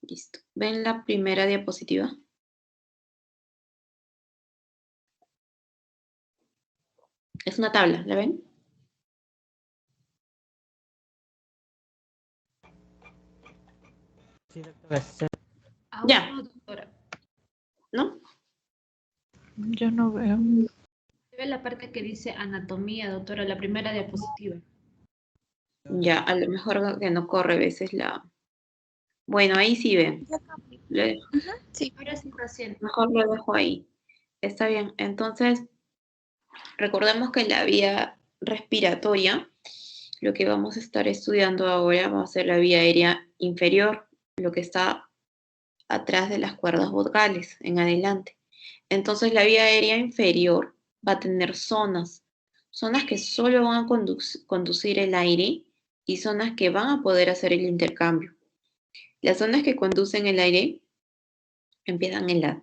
Listo. ¿Ven la primera diapositiva? Es una tabla, ¿la ven? Sí, doctora. Sí. Aún Ya. no, doctora. ¿No? Yo no veo. Se ve la parte que dice anatomía, doctora, la primera diapositiva. Ya, a lo mejor que no corre a veces la... Bueno, ahí sí ven. Sí. Ahora sí, paciente. Mejor lo dejo ahí. Está bien. Entonces, recordemos que la vía respiratoria, lo que vamos a estar estudiando ahora va a ser la vía aérea inferior, lo que está atrás de las cuerdas vocales, en adelante. Entonces, la vía aérea inferior va a tener zonas que solo van a conducir el aire y zonas que van a poder hacer el intercambio. Las zonas que conducen el aire empiezan en la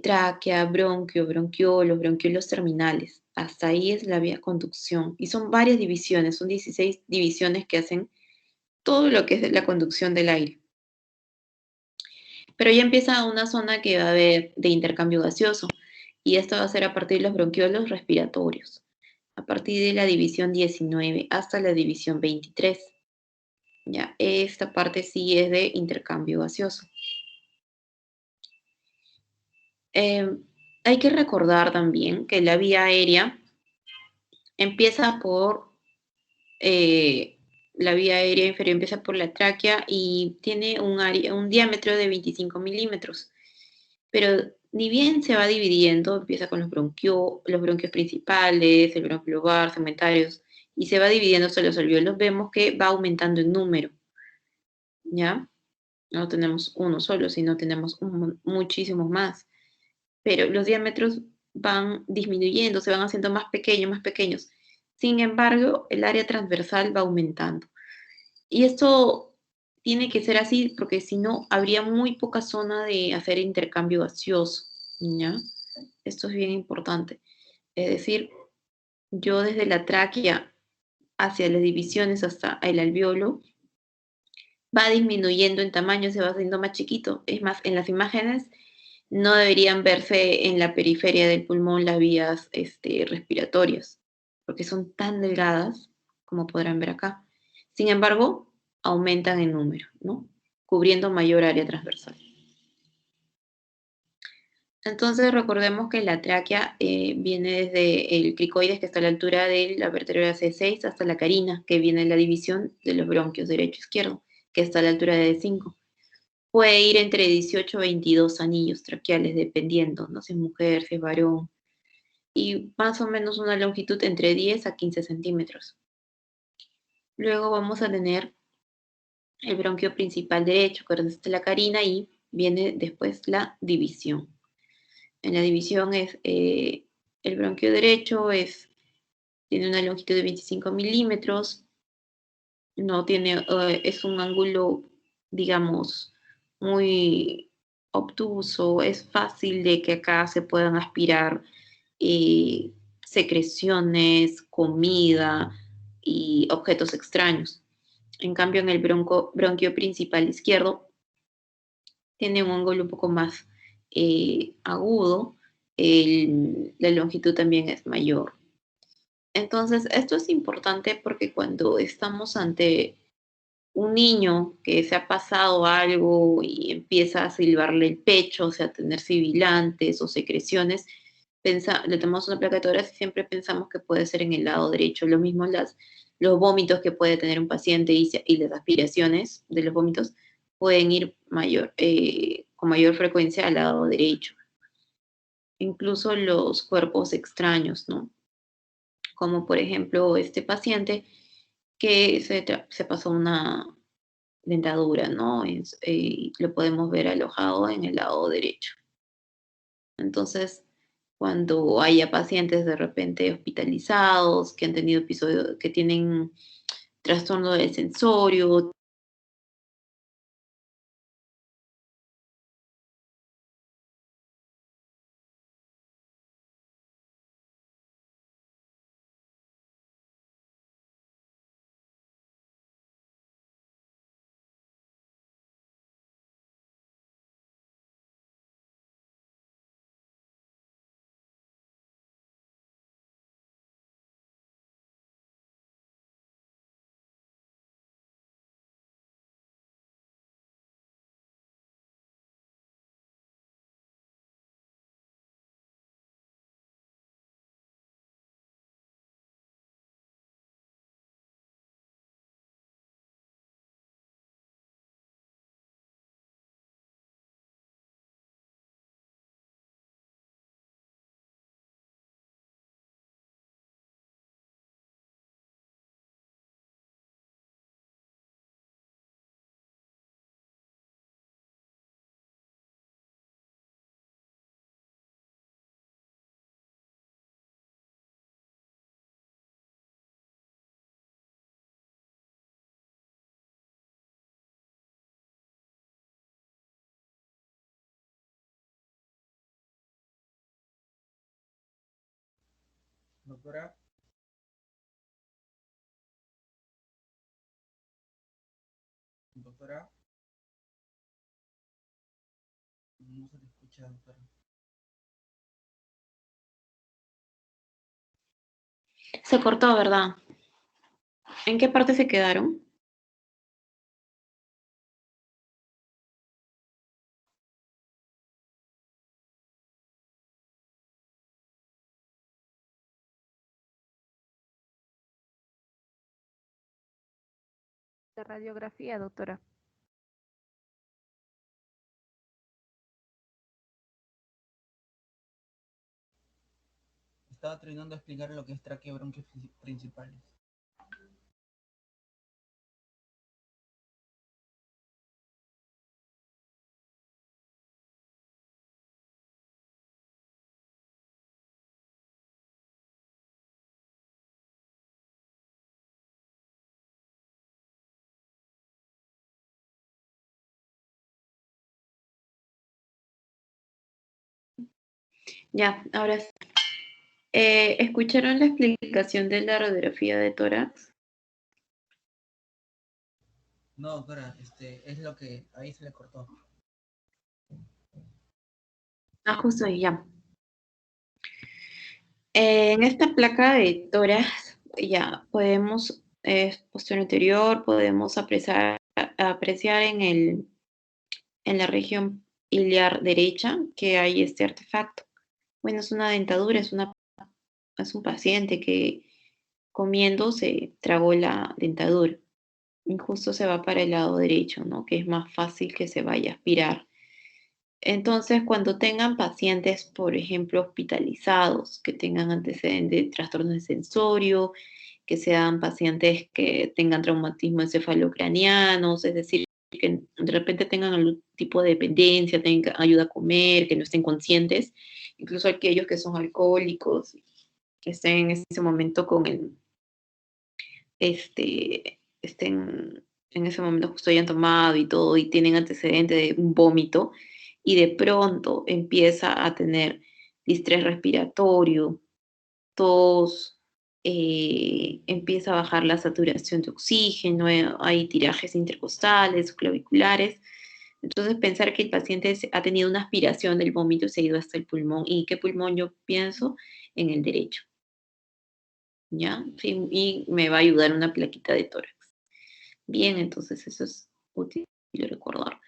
tráquea, bronquio, bronquiolos, bronquiolos terminales. Hasta ahí es la vía conducción. Y son varias divisiones, son 16 divisiones que hacen todo lo que es la conducción del aire. Pero ya empieza una zona que va a haber de intercambio gaseoso. Y esto va a ser a partir de los bronquiolos respiratorios. A partir de la división 19 hasta la división 23. Ya, esta parte sí es de intercambio gaseoso. Hay que recordar también que la vía aérea empieza por la vía aérea inferior empieza por la tráquea y tiene un diámetro de 25 milímetros. Pero ni bien se va dividiendo, empieza con los bronquios principales, el bronquio lobar, segmentarios, y se va dividiendo hasta los alvéolos, vemos que va aumentando en número, ¿ya? No tenemos uno solo, sino tenemos muchísimos más. Pero los diámetros van disminuyendo, se van haciendo más pequeños, más pequeños. Sin embargo, el área transversal va aumentando. Y esto tiene que ser así porque si no, habría muy poca zona de hacer intercambio gaseoso, ¿ya? Esto es bien importante. Es decir, yo desde la tráquea hacia las divisiones hasta el alvéolo, va disminuyendo en tamaño, se va haciendo más chiquito. Es más, en las imágenes no deberían verse en la periferia del pulmón las vías respiratorias, porque son tan delgadas, como podrán ver acá. Sin embargo, aumentan en número, ¿no? Cubriendo mayor área transversal. Entonces recordemos que la tráquea viene desde el cricoides, que está a la altura de la vértebra C6, hasta la carina, que viene en la división de los bronquios derecho-izquierdo, que está a la altura de D5. Puede ir entre 18 y 22 anillos traqueales, dependiendo, ¿no? Si es mujer, si es varón. Y más o menos una longitud entre 10 a 15 centímetros. Luego vamos a tener el bronquio principal derecho, que es la carina, y viene después la división. En la división es el bronquio derecho tiene una longitud de 25 milímetros, no tiene, es un ángulo, digamos, muy obtuso, es fácil de que acá se puedan aspirar secreciones, comida y objetos extraños. En cambio, en el bronquio principal izquierdo tiene un ángulo un poco más agudo, la longitud también es mayor. Entonces, esto es importante porque cuando estamos ante un niño que se ha pasado algo y empieza a silbarle el pecho, o sea, a tener sibilantes o secreciones, le tomamos una placa de tórax y siempre pensamos que puede ser en el lado derecho. Lo mismo los vómitos que puede tener un paciente y las aspiraciones de los vómitos pueden ir con mayor frecuencia al lado derecho. Incluso los cuerpos extraños, ¿no? Como por ejemplo este paciente que se pasó una dentadura, ¿no? Lo podemos ver alojado en el lado derecho. Entonces, cuando haya pacientes de repente hospitalizados, que han tenido episodios, que tienen trastorno del sensorio, Doctora. Doctora. No se le escucha, doctora. Se cortó, ¿verdad? ¿En qué parte se quedaron? La radiografía, doctora. Estaba tratando de explicar lo que es tráquea bronquios principales. Ya, ahora sí. ¿Escucharon la explicación de la radiografía de tórax? No, doctora, es lo que ahí se le cortó. Ah, justo ahí, ya. En esta placa de tórax, ya podemos, posterior anterior, podemos apreciar en la región iliar derecha que hay este artefacto. Bueno, es una dentadura, es un paciente que comiendo se tragó la dentadura. Y justo se va para el lado derecho, ¿no? Que es más fácil que se vaya a aspirar. Entonces, cuando tengan pacientes, por ejemplo, hospitalizados, que tengan antecedentes de trastornos de sensorio, que sean pacientes que tengan traumatismo encefalocranianos, es decir, que de repente tengan algún tipo de dependencia, tengan ayuda a comer, que no estén conscientes, incluso aquellos que son alcohólicos, que estén en ese momento con estén en ese momento justo hayan tomado y todo y tienen antecedente de un vómito y de pronto empieza a tener distrés respiratorio, tos, empieza a bajar la saturación de oxígeno, hay tirajes intercostales, claviculares. Entonces pensar que el paciente ha tenido una aspiración del vómito y se ha ido hasta el pulmón. ¿Y qué pulmón yo pienso? En el derecho. ¿Ya? Sí, y me va a ayudar una plaquita de tórax. Bien, entonces eso es útil recordar.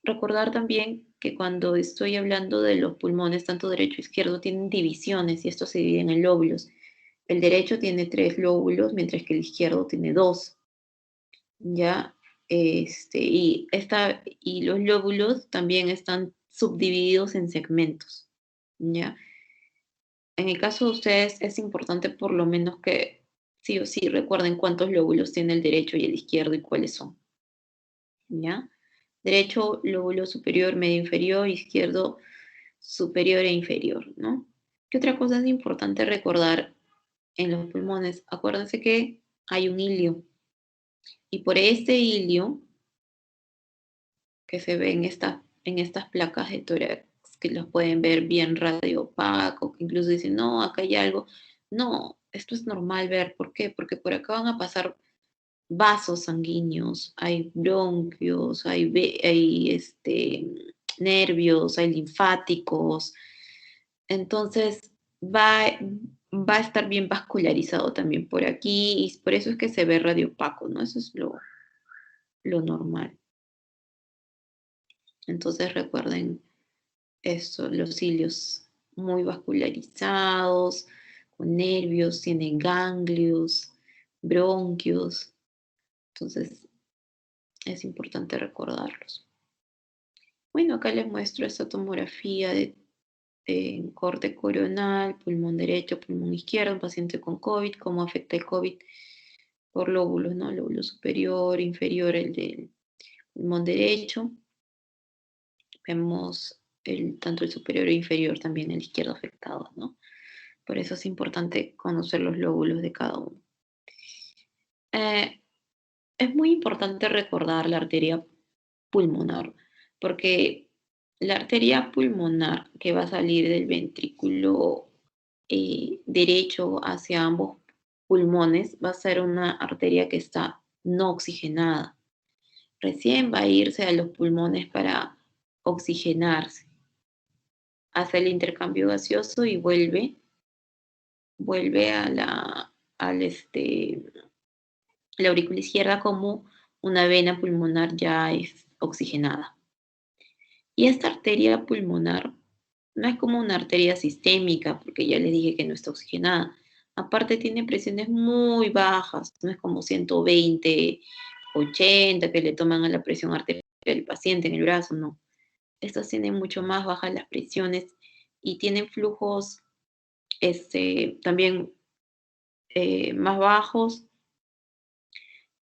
Recordar también que cuando estoy hablando de los pulmones, tanto derecho e izquierdo, tienen divisiones y estos se dividen en lóbulos. El derecho tiene 3 lóbulos, mientras que el izquierdo tiene 2. ¿Ya? Y los lóbulos también están subdivididos en segmentos. ¿Ya? En el caso de ustedes es importante por lo menos que sí o sí recuerden cuántos lóbulos tiene el derecho y el izquierdo y cuáles son. ¿Ya? Derecho, lóbulo superior, medio inferior, izquierdo, superior e inferior, ¿no? ¿Qué otra cosa es importante recordar en los pulmones? Acuérdense que hay un hilio y por este hilio que se ve en estas placas de tórax, que los pueden ver bien radio opaco, que incluso dicen, no, acá hay algo. No, esto es normal ver. ¿Por qué? Porque por acá van a pasar vasos sanguíneos, hay bronquios, hay nervios, hay linfáticos. Entonces va a estar bien vascularizado también por aquí y por eso es que se ve radiopaco, ¿no? Eso es lo normal. Entonces recuerden esto, los cilios muy vascularizados, con nervios, tienen ganglios, bronquios. Entonces es importante recordarlos. Bueno, acá les muestro esta tomografía de corte coronal, pulmón derecho, pulmón izquierdo, un paciente con COVID, cómo afecta el COVID por lóbulos, ¿no? Lóbulo superior, inferior, el del pulmón derecho. Vemos tanto el superior e inferior, también el izquierdo afectado, ¿no? Por eso es importante conocer los lóbulos de cada uno. Es muy importante recordar la arteria pulmonar, porque la arteria pulmonar que va a salir del ventrículo derecho hacia ambos pulmones va a ser una arteria que está no oxigenada. Recién va a irse a los pulmones para oxigenarse. Hace el intercambio gaseoso y vuelve a la aurícula izquierda como una vena pulmonar ya es oxigenada. Y esta arteria pulmonar no es como una arteria sistémica, porque ya les dije que no está oxigenada. Aparte tiene presiones muy bajas, no es como 120, 80 que le toman a la presión arterial del paciente en el brazo, no. Estas tienen mucho más bajas las presiones y tienen flujos también más bajos,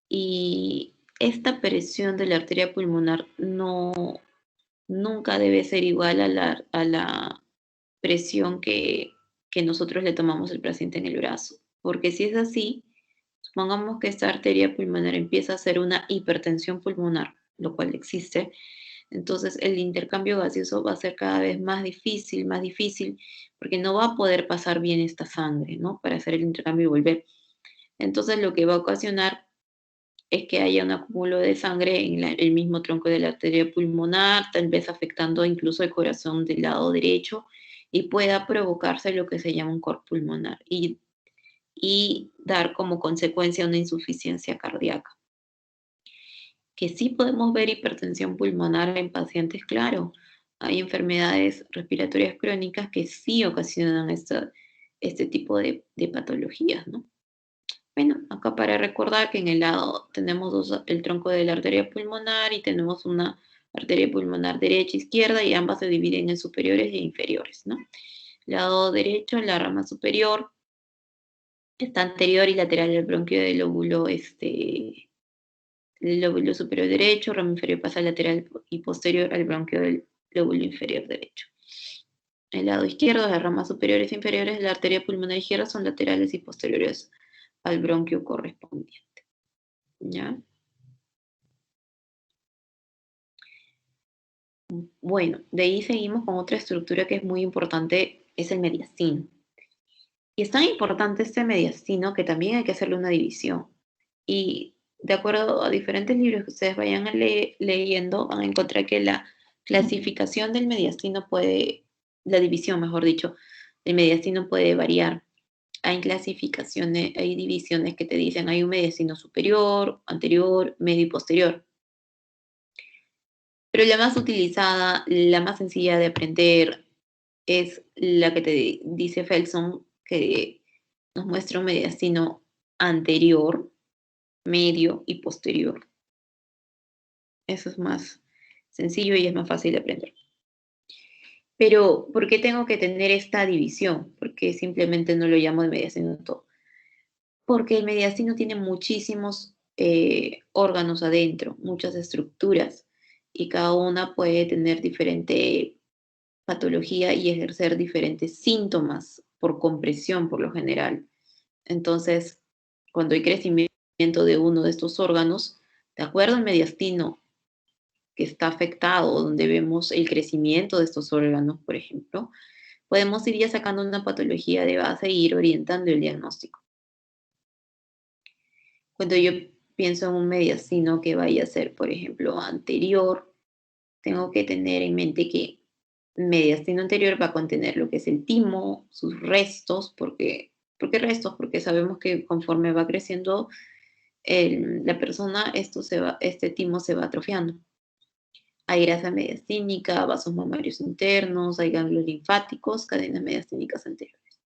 y esta presión de la arteria pulmonar nunca debe ser igual a la presión que nosotros le tomamos al paciente en el brazo, porque si es así, supongamos que esta arteria pulmonar empieza a hacer una hipertensión pulmonar, lo cual existe, entonces el intercambio gaseoso va a ser cada vez más difícil, porque no va a poder pasar bien esta sangre, ¿no? Para hacer el intercambio y volver. Entonces lo que va a ocasionar es que haya un acúmulo de sangre en el mismo tronco de la arteria pulmonar, tal vez afectando incluso el corazón del lado derecho, y pueda provocarse lo que se llama un cor pulmonar y dar como consecuencia una insuficiencia cardíaca. Que sí podemos ver hipertensión pulmonar en pacientes, claro. Hay enfermedades respiratorias crónicas que sí ocasionan este tipo de patologías, ¿no? Bueno, acá para recordar que en el lado tenemos el tronco de la arteria pulmonar y tenemos una arteria pulmonar derecha e izquierda, y ambas se dividen en superiores e inferiores, ¿no? Lado derecho, la rama superior, está anterior y lateral al bronquio del lóbulo, el lóbulo superior derecho, rama inferior pasa lateral y posterior al bronquio del lóbulo inferior derecho. El lado izquierdo, las ramas superiores e inferiores de la arteria pulmonar izquierda son laterales y posteriores al bronquio correspondiente. ¿Ya? Bueno, de ahí seguimos con otra estructura que es muy importante, es el mediastino. Y es tan importante este mediastino que también hay que hacerle una división. Y de acuerdo a diferentes libros que ustedes vayan leyendo, van a encontrar que la clasificación del mediastino la división, mejor dicho, del mediastino puede variar. Hay clasificaciones, hay divisiones que te dicen hay un mediastino superior, anterior, medio y posterior. Pero la más utilizada, la más sencilla de aprender, es la que te dice Felson, que nos muestra un mediastino anterior, medio y posterior. Eso es más sencillo y es más fácil de aprender. Pero, ¿por qué tengo que tener esta división? Porque simplemente no lo llamo de mediastino todo. Porque el mediastino tiene muchísimos órganos adentro, muchas estructuras, y cada una puede tener diferente patología y ejercer diferentes síntomas por compresión por lo general. Entonces, cuando hay crecimiento de uno de estos órganos, de acuerdo al mediastino que está afectado, donde vemos el crecimiento de estos órganos, por ejemplo, podemos ir ya sacando una patología de base e ir orientando el diagnóstico. Cuando yo pienso en un mediastino que vaya a ser, por ejemplo, anterior, tengo que tener en mente que el mediastino anterior va a contener lo que es el timo, sus restos. ¿Por qué restos? Porque sabemos que conforme va creciendo la persona, este timo se va atrofiando. Hay grasa mediastínica, vasos mamarios internos, hay ganglios linfáticos, cadenas mediastínicas anteriores.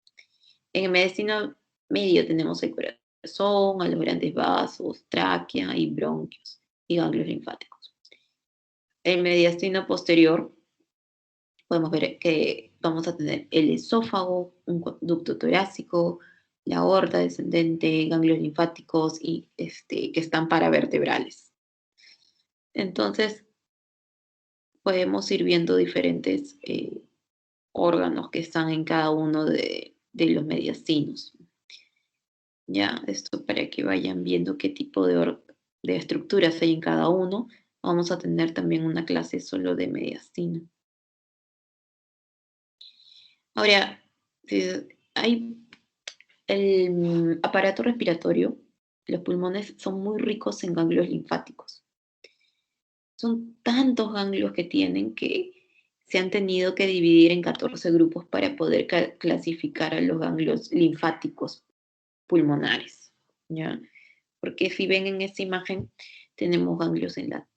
En el mediastino medio tenemos el corazón, a los grandes vasos, tráquea y bronquios y ganglios linfáticos. El mediastino posterior podemos ver que vamos a tener el esófago, un conducto torácico, la aorta descendente, ganglios linfáticos y que están paravertebrales. Entonces, podemos ir viendo diferentes órganos que están en cada uno de los mediastinos. Ya, esto para que vayan viendo qué tipo de estructuras hay en cada uno. Vamos a tener también una clase solo de mediastino. Ahora, el aparato respiratorio, los pulmones son muy ricos en ganglios linfáticos. Son tantos ganglios que tienen que se han tenido que dividir en 14 grupos para poder clasificar a los ganglios linfáticos pulmonares, ¿ya? Porque si ven en esta imagen, tenemos ganglios en la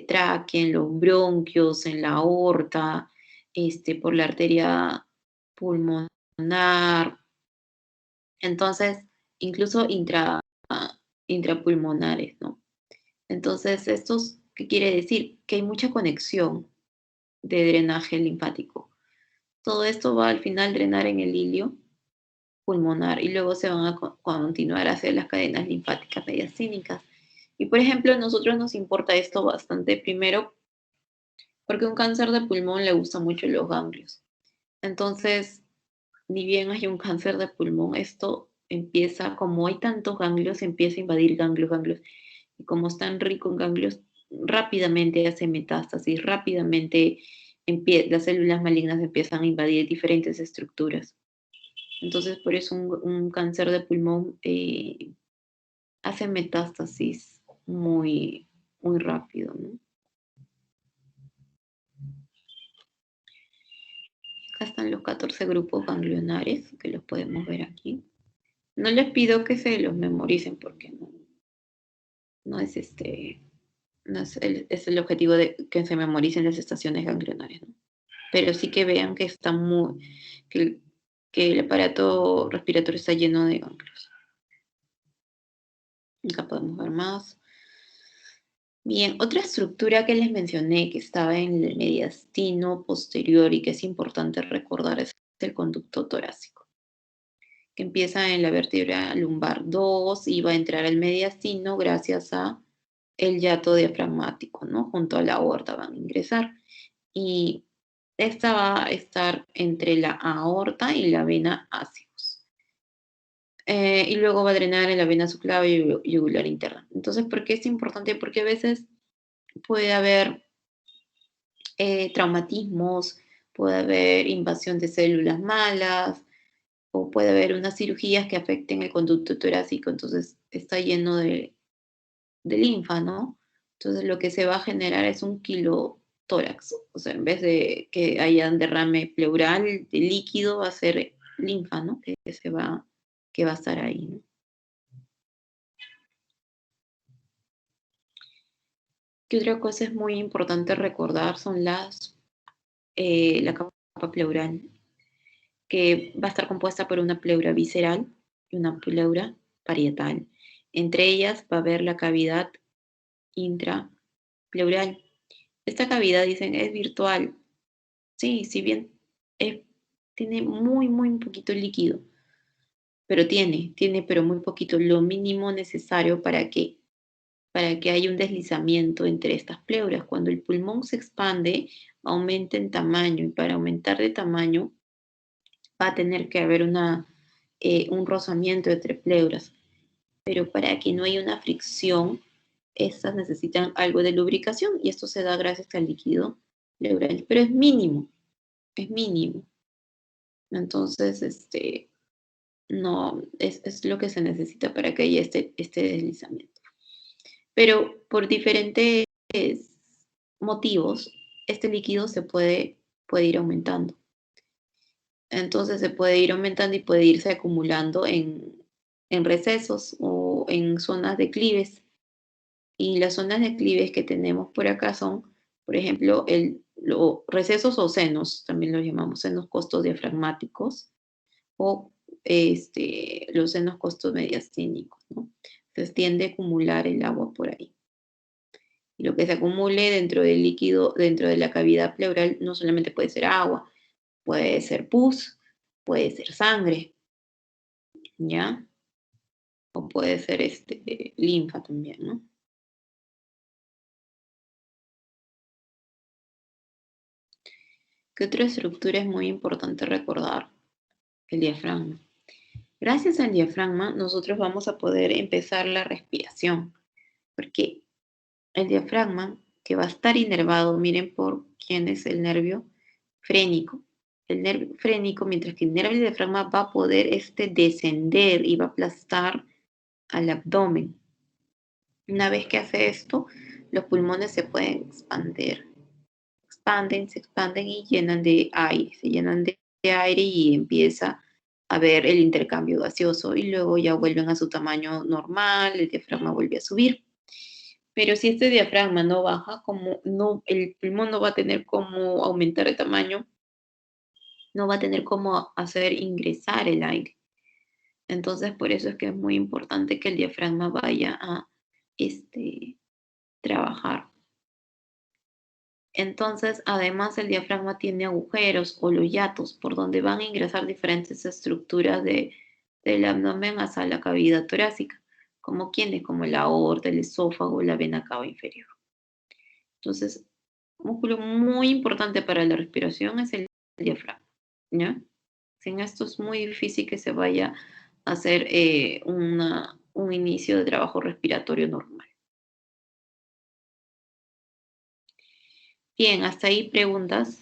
tráquea, en los bronquios, en la aorta, por la arteria pulmonar, entonces, incluso intrapulmonares, ¿no? Entonces, ¿qué quiere decir? Que hay mucha conexión de drenaje linfático. Todo esto va al final drenar en el hilio pulmonar y luego se van a continuar hacia las cadenas linfáticas mediastínicas. Y por ejemplo, a nosotros nos importa esto bastante, primero, porque un cáncer de pulmón le gusta mucho los ganglios. Entonces, ni bien hay un cáncer de pulmón, esto empieza, como hay tantos ganglios, empieza a invadir ganglios. Y como es tan rico en ganglios, rápidamente hace metástasis, rápidamente las células malignas empiezan a invadir diferentes estructuras. Entonces, por eso un cáncer de pulmón hace metástasis muy, muy rápido, ¿no? Acá están los 14 grupos ganglionares, que los podemos ver aquí. No les pido que se los memoricen porque no es es el objetivo de que se memoricen las estaciones ganglionares, ¿no? Pero sí que vean que está que el aparato respiratorio está lleno de ganglios. Acá podemos ver más. Bien, otra estructura que les mencioné que estaba en el mediastino posterior y que es importante recordar es el conducto torácico, que empieza en la vértebra lumbar 2 y va a entrar al mediastino gracias a el hiato diafragmático, ¿no? Junto a la aorta van a ingresar. Y esta va a estar entre la aorta y la vena ácigos. Y luego va a drenar en la vena subclavia y yugular interna. Entonces, ¿por qué es importante? Porque a veces puede haber traumatismos, puede haber invasión de células malas, o puede haber unas cirugías que afecten el conducto torácico, entonces está lleno de linfa, ¿no? Entonces lo que se va a generar es un quilotórax, o sea, en vez de que haya un derrame pleural de líquido, va a ser linfa, ¿no? Que va a estar ahí, ¿no? ¿Qué otra cosa es muy importante recordar? Son la capa pleural, que va a estar compuesta por una pleura visceral y una pleura parietal. Entre ellas va a haber la cavidad intrapleural. Esta cavidad, dicen, es virtual. Sí, si bien tiene muy, muy poquito líquido, pero tiene pero muy poquito, lo mínimo necesario para que haya un deslizamiento entre estas pleuras. Cuando el pulmón se expande, aumenta en tamaño y para aumentar de tamaño va a tener que haber un rozamiento entre pleuras. Pero para que no haya una fricción, estas necesitan algo de lubricación y esto se da gracias al líquido pleural, pero es mínimo. Entonces, no, es lo que se necesita para que haya este deslizamiento. Pero por diferentes motivos, este líquido se puede ir aumentando. Entonces se puede ir aumentando y puede irse acumulando en recesos o en zonas de declives. Y las zonas de declives que tenemos por acá son, por ejemplo, los recesos o senos, también los llamamos senos costos diafragmáticos, o los senos costos mediastínicos, ¿no? Se tiende a acumular el agua por ahí. Y lo que se acumule dentro del líquido, dentro de la cavidad pleural, no solamente puede ser agua, puede ser pus, puede ser sangre, ¿ya? O puede ser linfa también, ¿no? ¿Qué otra estructura es muy importante recordar? El diafragma. Gracias al diafragma, nosotros vamos a poder empezar la respiración, porque el diafragma, que va a estar inervado, miren por quién es el nervio frénico, el nervio frénico, mientras que el nervio diafragma va a poder descender y va a aplastar al abdomen. Una vez que hace esto, los pulmones se pueden expandir. Se expanden y llenan de aire, se llenan de aire y empieza a ver el intercambio gaseoso y luego ya vuelven a su tamaño normal, el diafragma vuelve a subir. Pero si este diafragma no baja, el pulmón no va a tener cómo aumentar de tamaño, no va a tener cómo hacer ingresar el aire. Entonces, por eso es que es muy importante que el diafragma vaya a trabajar. Entonces, además, el diafragma tiene agujeros o hiatos por donde van a ingresar diferentes estructuras del abdomen hacia la cavidad torácica, como el aorta, el esófago, la vena cava inferior. Entonces, un músculo muy importante para la respiración es el diafragma, ¿ya? Sin esto es muy difícil que se vaya a hacer un inicio de trabajo respiratorio normal. Bien, hasta ahí preguntas.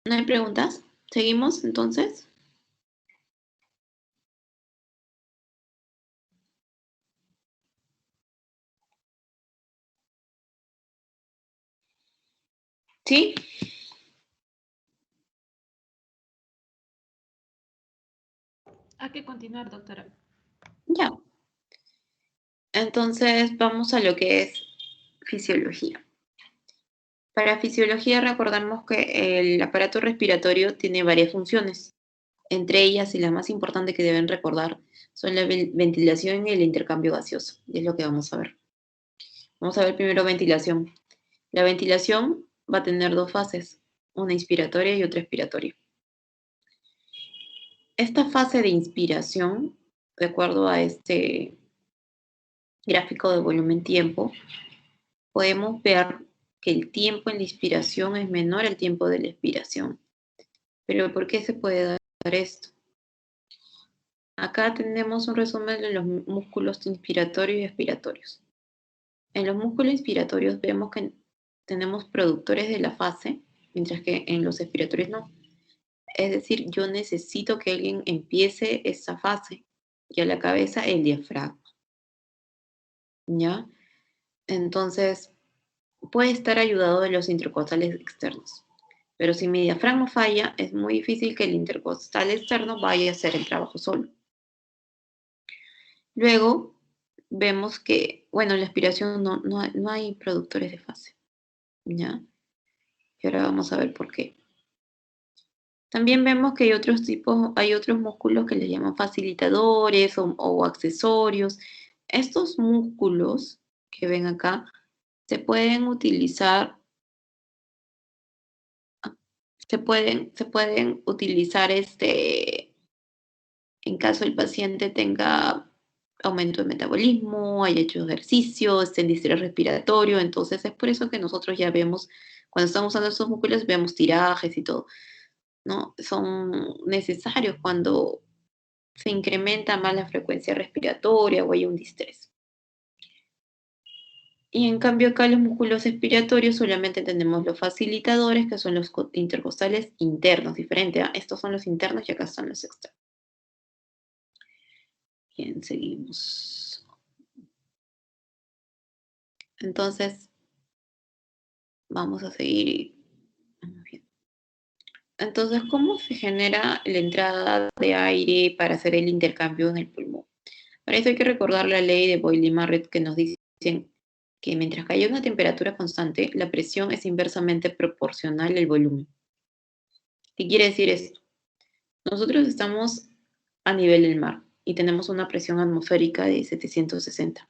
¿No hay preguntas? ¿Seguimos entonces? ¿Sí? Hay que continuar, doctora. Ya. Entonces vamos a lo que es fisiología. Para fisiología recordamos que el aparato respiratorio tiene varias funciones. Entre ellas, y la más importante que deben recordar, son la ventilación y el intercambio gaseoso. Y es lo que vamos a ver. Vamos a ver primero ventilación. La ventilación va a tener dos fases, una inspiratoria y otra expiratoria. Esta fase de inspiración, de acuerdo a este gráfico de volumen-tiempo, podemos ver que el tiempo en la inspiración es menor al tiempo de la expiración. ¿Pero por qué se puede dar esto? Acá tenemos un resumen de los músculos inspiratorios y expiratorios. En los músculos inspiratorios vemos que tenemos productores de la fase, mientras que en los expiratorios no. Es decir, yo necesito que alguien empiece esa fase y a la cabeza el diafragma. ¿Ya? Entonces, puede estar ayudado de los intercostales externos. Pero si mi diafragma falla, es muy difícil que el intercostal externo vaya a hacer el trabajo solo. Luego, vemos que, bueno, en la expiración no hay productores de fase. ¿Ya? Y ahora vamos a ver por qué. También vemos que hay otros músculos que les llaman facilitadores o accesorios. Estos músculos que ven acá se pueden utilizar en caso el paciente tenga aumento de metabolismo, haya hecho ejercicio, esté en distrés respiratorio. Entonces es por eso que nosotros ya vemos, cuando estamos usando estos músculos, vemos tirajes y todo, ¿no? Son necesarios cuando se incrementa más la frecuencia respiratoria o hay un distrés. Y en cambio acá los músculos expiratorios solamente tenemos los facilitadores, que son los intercostales internos, diferente. Estos son los internos y acá están los externos. Bien, seguimos. Entonces, vamos a seguir. Bien. Entonces, ¿cómo se genera la entrada de aire para hacer el intercambio en el pulmón? Para eso hay que recordar la ley de Boyle-Marret que nos dice que mientras que haya una temperatura constante, la presión es inversamente proporcional al volumen. ¿Qué quiere decir esto? Nosotros estamos a nivel del mar y tenemos una presión atmosférica de 760.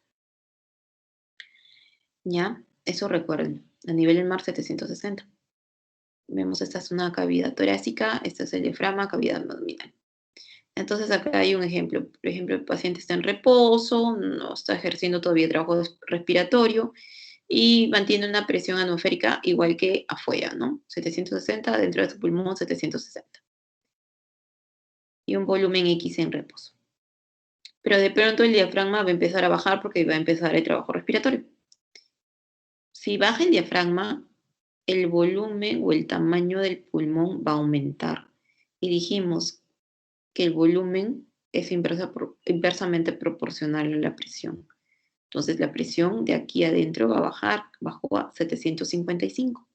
¿Ya? Eso recuerden, a nivel del mar 760. Vemos, esta es una cavidad torácica, esta es el diafragma, cavidad abdominal. Entonces acá hay un ejemplo. Por ejemplo, el paciente está en reposo, no está ejerciendo todavía trabajo respiratorio y mantiene una presión atmosférica igual que afuera, ¿no? 760, dentro de su pulmón 760. Y un volumen X en reposo. Pero de pronto el diafragma va a empezar a bajar porque va a empezar el trabajo respiratorio. Si baja el diafragma, el volumen o el tamaño del pulmón va a aumentar. Y dijimos que el volumen es inversamente proporcional a la presión. Entonces la presión de aquí adentro va a bajar, bajó a 755.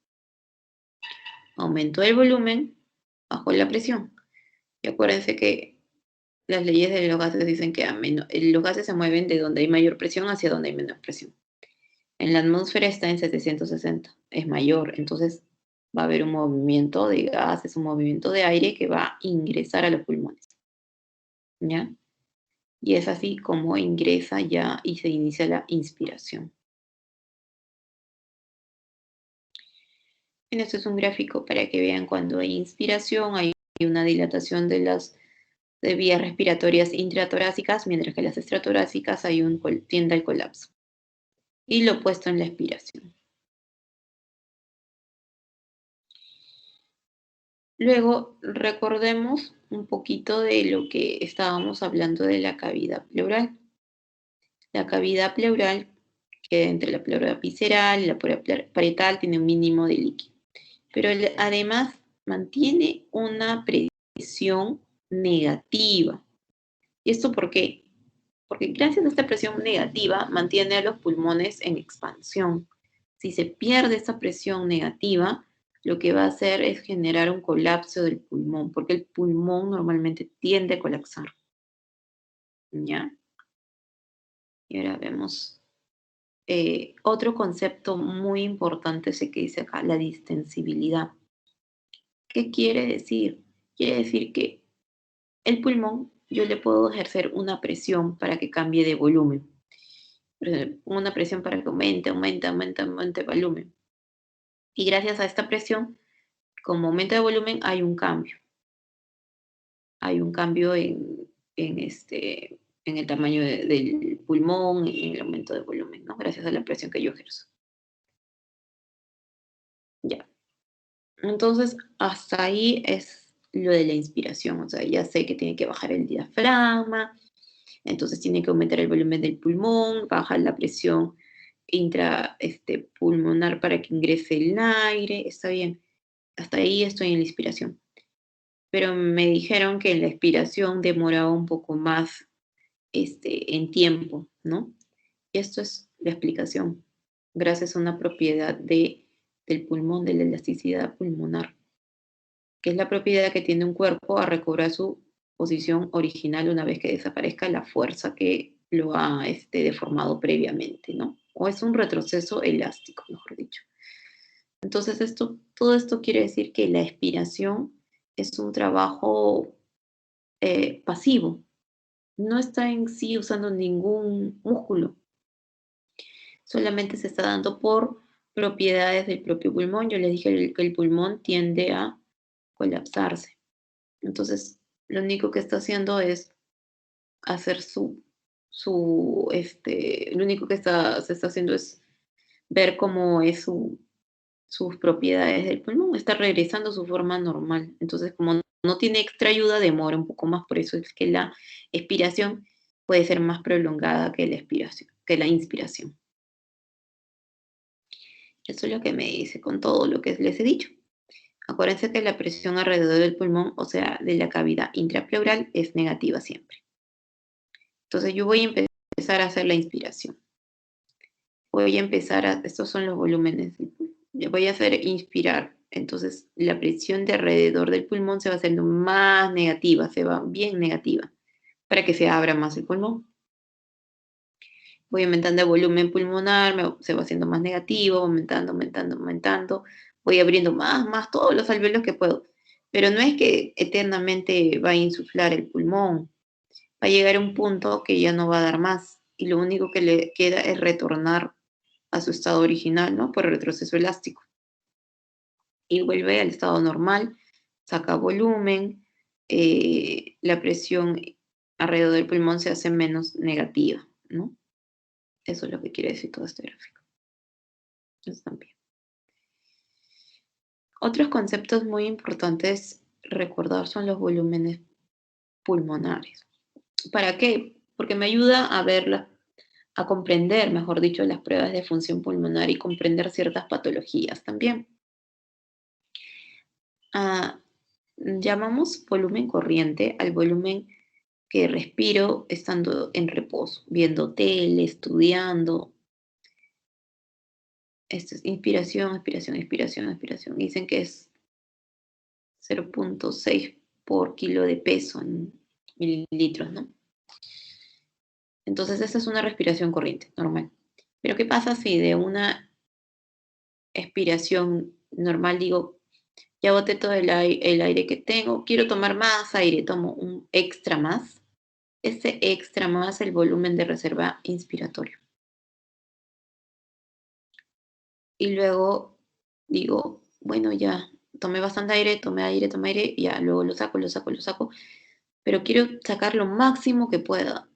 Aumentó el volumen, bajó la presión. Y acuérdense que las leyes de los gases dicen que los gases se mueven de donde hay mayor presión hacia donde hay menor presión. En la atmósfera está en 760, es mayor, entonces va a haber un movimiento de gases, un movimiento de aire que va a ingresar a los pulmones. ¿Ya? Y es así como ingresa ya y se inicia la inspiración. Esto es un gráfico para que vean cuando hay inspiración, hay una dilatación de las vías respiratorias intratorácicas, mientras que las extratorácicas tiende al colapso. Y lo opuesto en la expiración. Luego, recordemos un poquito de lo que estábamos hablando de la cavidad pleural. La cavidad pleural, que entre la pleura visceral y la pleura parietal, tiene un mínimo de líquido. Pero además mantiene una presión negativa. ¿Y esto por qué? Porque gracias a esta presión negativa mantiene a los pulmones en expansión. Si se pierde esa presión negativa, lo que va a hacer es generar un colapso del pulmón, porque el pulmón normalmente tiende a colapsar. ¿Ya? Y ahora vemos otro concepto muy importante, ese que dice acá, la distensibilidad. ¿Qué quiere decir? Quiere decir que el pulmón, yo le puedo ejercer una presión para que cambie de volumen. Una presión para que aumente el volumen. Y gracias a esta presión, como aumenta de volumen, hay un cambio. Hay un cambio en el tamaño del pulmón, en el aumento de volumen, ¿no? Gracias a la presión que yo ejerzo. Ya. Entonces, hasta ahí es lo de la inspiración. O sea, ya sé que tiene que bajar el diafragma, entonces tiene que aumentar el volumen del pulmón, bajar la presión pulmonar para que ingrese el aire. Está bien. Hasta ahí estoy en la inspiración. Pero me dijeron que la expiración demoraba un poco más en tiempo, ¿no? Y esto es la explicación, gracias a una propiedad del pulmón, de la elasticidad pulmonar, que es la propiedad que tiene un cuerpo a recobrar su posición original una vez que desaparezca la fuerza que lo ha deformado previamente, ¿no? O es un retroceso elástico, mejor dicho. Entonces, todo esto quiere decir que la expiración es un trabajo pasivo, no está en sí usando ningún músculo, solamente se está dando por propiedades del propio pulmón. Yo les dije que el pulmón tiende a colapsarse. Entonces, lo único que está haciendo es hacer lo único que se está haciendo es ver cómo es sus propiedades del pulmón, está regresando a su forma normal. Entonces, como no tiene extra ayuda, demora un poco más, por eso es que la expiración puede ser más prolongada que la inspiración. Eso es lo que me dice con todo lo que les he dicho. Acuérdense que la presión alrededor del pulmón, o sea, de la cavidad intrapleural, es negativa siempre. Entonces yo voy a empezar a hacer la inspiración. Estos son los volúmenes del pulmón. Voy a hacer inspirar. Entonces la presión de alrededor del pulmón se va haciendo más negativa, se va bien negativa, para que se abra más el pulmón. Voy aumentando el volumen pulmonar, se va haciendo más negativo, aumentando. Voy abriendo más todos los alvéolos que puedo. Pero no es que eternamente va a insuflar el pulmón. Va a llegar a un punto que ya no va a dar más. Y lo único que le queda es retornar a su estado original, ¿no? Por el retroceso elástico. Y vuelve al estado normal, saca volumen, la presión alrededor del pulmón se hace menos negativa, ¿no? Eso es lo que quiere decir todo este gráfico. Eso también. Otros conceptos muy importantes recordar son los volúmenes pulmonares. ¿Para qué? Porque me ayuda a comprender, mejor dicho, las pruebas de función pulmonar y comprender ciertas patologías también. Llamamos volumen corriente al volumen que respiro estando en reposo, viendo tele, estudiando. Esto es inspiración, expiración, expiración, expiración. Dicen que es 0.6 por kilo de peso en mililitros, ¿no? Entonces, esta es una respiración corriente, normal. Pero, ¿qué pasa si de una expiración normal digo, ya boté todo el aire que tengo, quiero tomar más aire, tomo un extra más? Ese extra más el volumen de reserva inspiratorio. Y luego digo, bueno, ya tomé bastante aire, tomé aire, ya luego lo saco, pero quiero sacar lo máximo que pueda.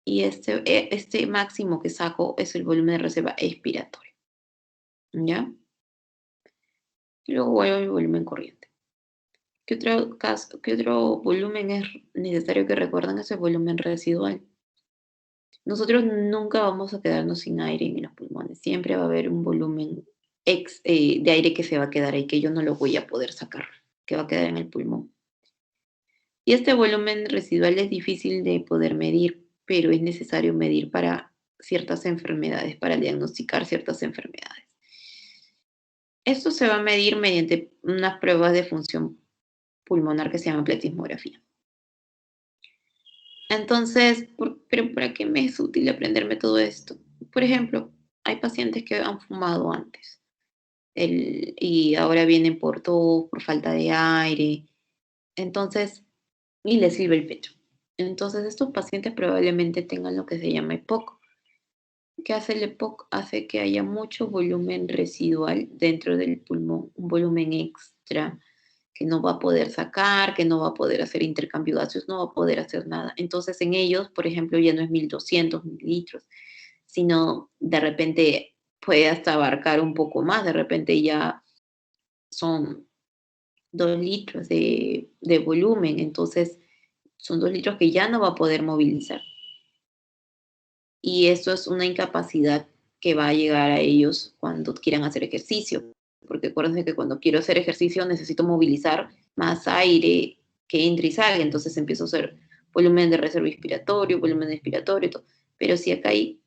Y este máximo que saco es el volumen de reserva expiratorio. ¿Ya? Y luego vuelvo a mi volumen corriente. ¿Qué otro volumen es necesario que recuerden? Ese volumen residual. Nosotros nunca vamos a quedarnos sin aire en los pulmones. Siempre va a haber un volumen de aire que se va a quedar ahí, que yo no lo voy a poder sacar, que va a quedar en el pulmón. Y este volumen residual es difícil de poder medir, pero es necesario medir para ciertas enfermedades, para diagnosticar ciertas enfermedades. Esto se va a medir mediante unas pruebas de función pulmonar que se llama pletismografía. Entonces, ¿pero para qué me es útil aprenderme todo esto? Por ejemplo, hay pacientes que han fumado antes y ahora vienen por tos, por falta de aire, entonces, y les sirve el pecho. Entonces, estos pacientes probablemente tengan lo que se llama EPOC. ¿Qué hace el EPOC? Hace que haya mucho volumen residual dentro del pulmón, un volumen extra que no va a poder sacar, que no va a poder hacer intercambio gaseoso, no va a poder hacer nada. Entonces, en ellos, por ejemplo, ya no es 1200 mililitros, sino de repente puede hasta abarcar un poco más, de repente ya son 2 litros de volumen, entonces son 2 litros que ya no va a poder movilizar. Y eso es una incapacidad que va a llegar a ellos cuando quieran hacer ejercicio, porque acuérdense que cuando quiero hacer ejercicio necesito movilizar más aire que entre y salga, entonces empiezo a hacer volumen de reserva inspiratorio, volumen expiratorio y todo. Pero si acá hay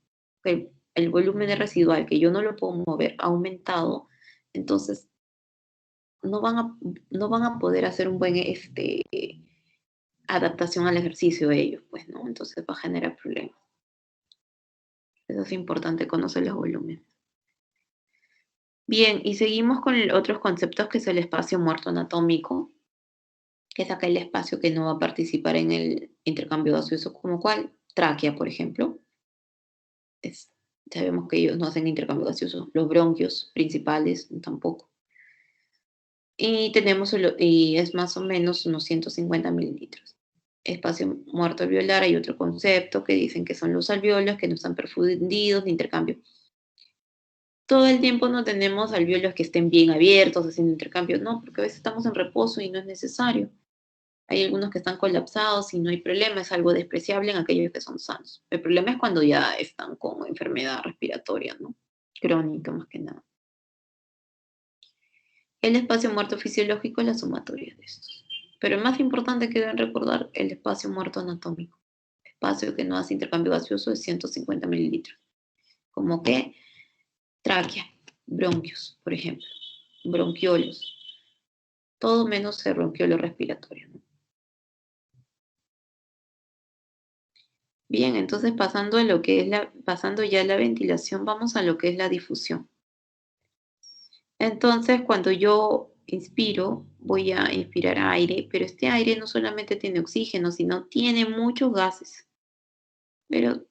el volumen de residual que yo no lo puedo mover ha aumentado, entonces no van a poder hacer un buen adaptación al ejercicio ellos, pues, ¿no? Entonces va a generar problemas. Eso es importante conocer los volúmenes. Bien, y seguimos con otros conceptos que es el espacio muerto anatómico, que es aquel espacio que no va a participar en el intercambio gaseoso, como cual tráquea, por ejemplo. Sabemos que ellos no hacen intercambio gaseoso, los bronquios principales tampoco. Y es más o menos unos 150 mililitros. Espacio muerto alveolar, hay otro concepto que dicen que son los alveolos que no están perfundidos de intercambio. Todo el tiempo no tenemos alveolos que estén bien abiertos haciendo intercambio, no, porque a veces estamos en reposo y no es necesario. Hay algunos que están colapsados y no hay problema, es algo despreciable en aquellos que son sanos. El problema es cuando ya están con enfermedad respiratoria, ¿no? Crónica más que nada. El espacio muerto fisiológico es la sumatoria de estos. Pero el más importante que deben recordar, el espacio muerto anatómico. Espacio que no hace intercambio gaseoso de 150 mililitros. Como que tráquea, bronquios, por ejemplo, bronquiolos, todo menos el bronquiolo respiratorio, ¿no? Bien, entonces pasando ya a la ventilación, vamos a lo que es la difusión. Entonces, cuando yo inspiro, voy a inspirar aire, pero este aire no solamente tiene oxígeno, sino tiene muchos gases, pero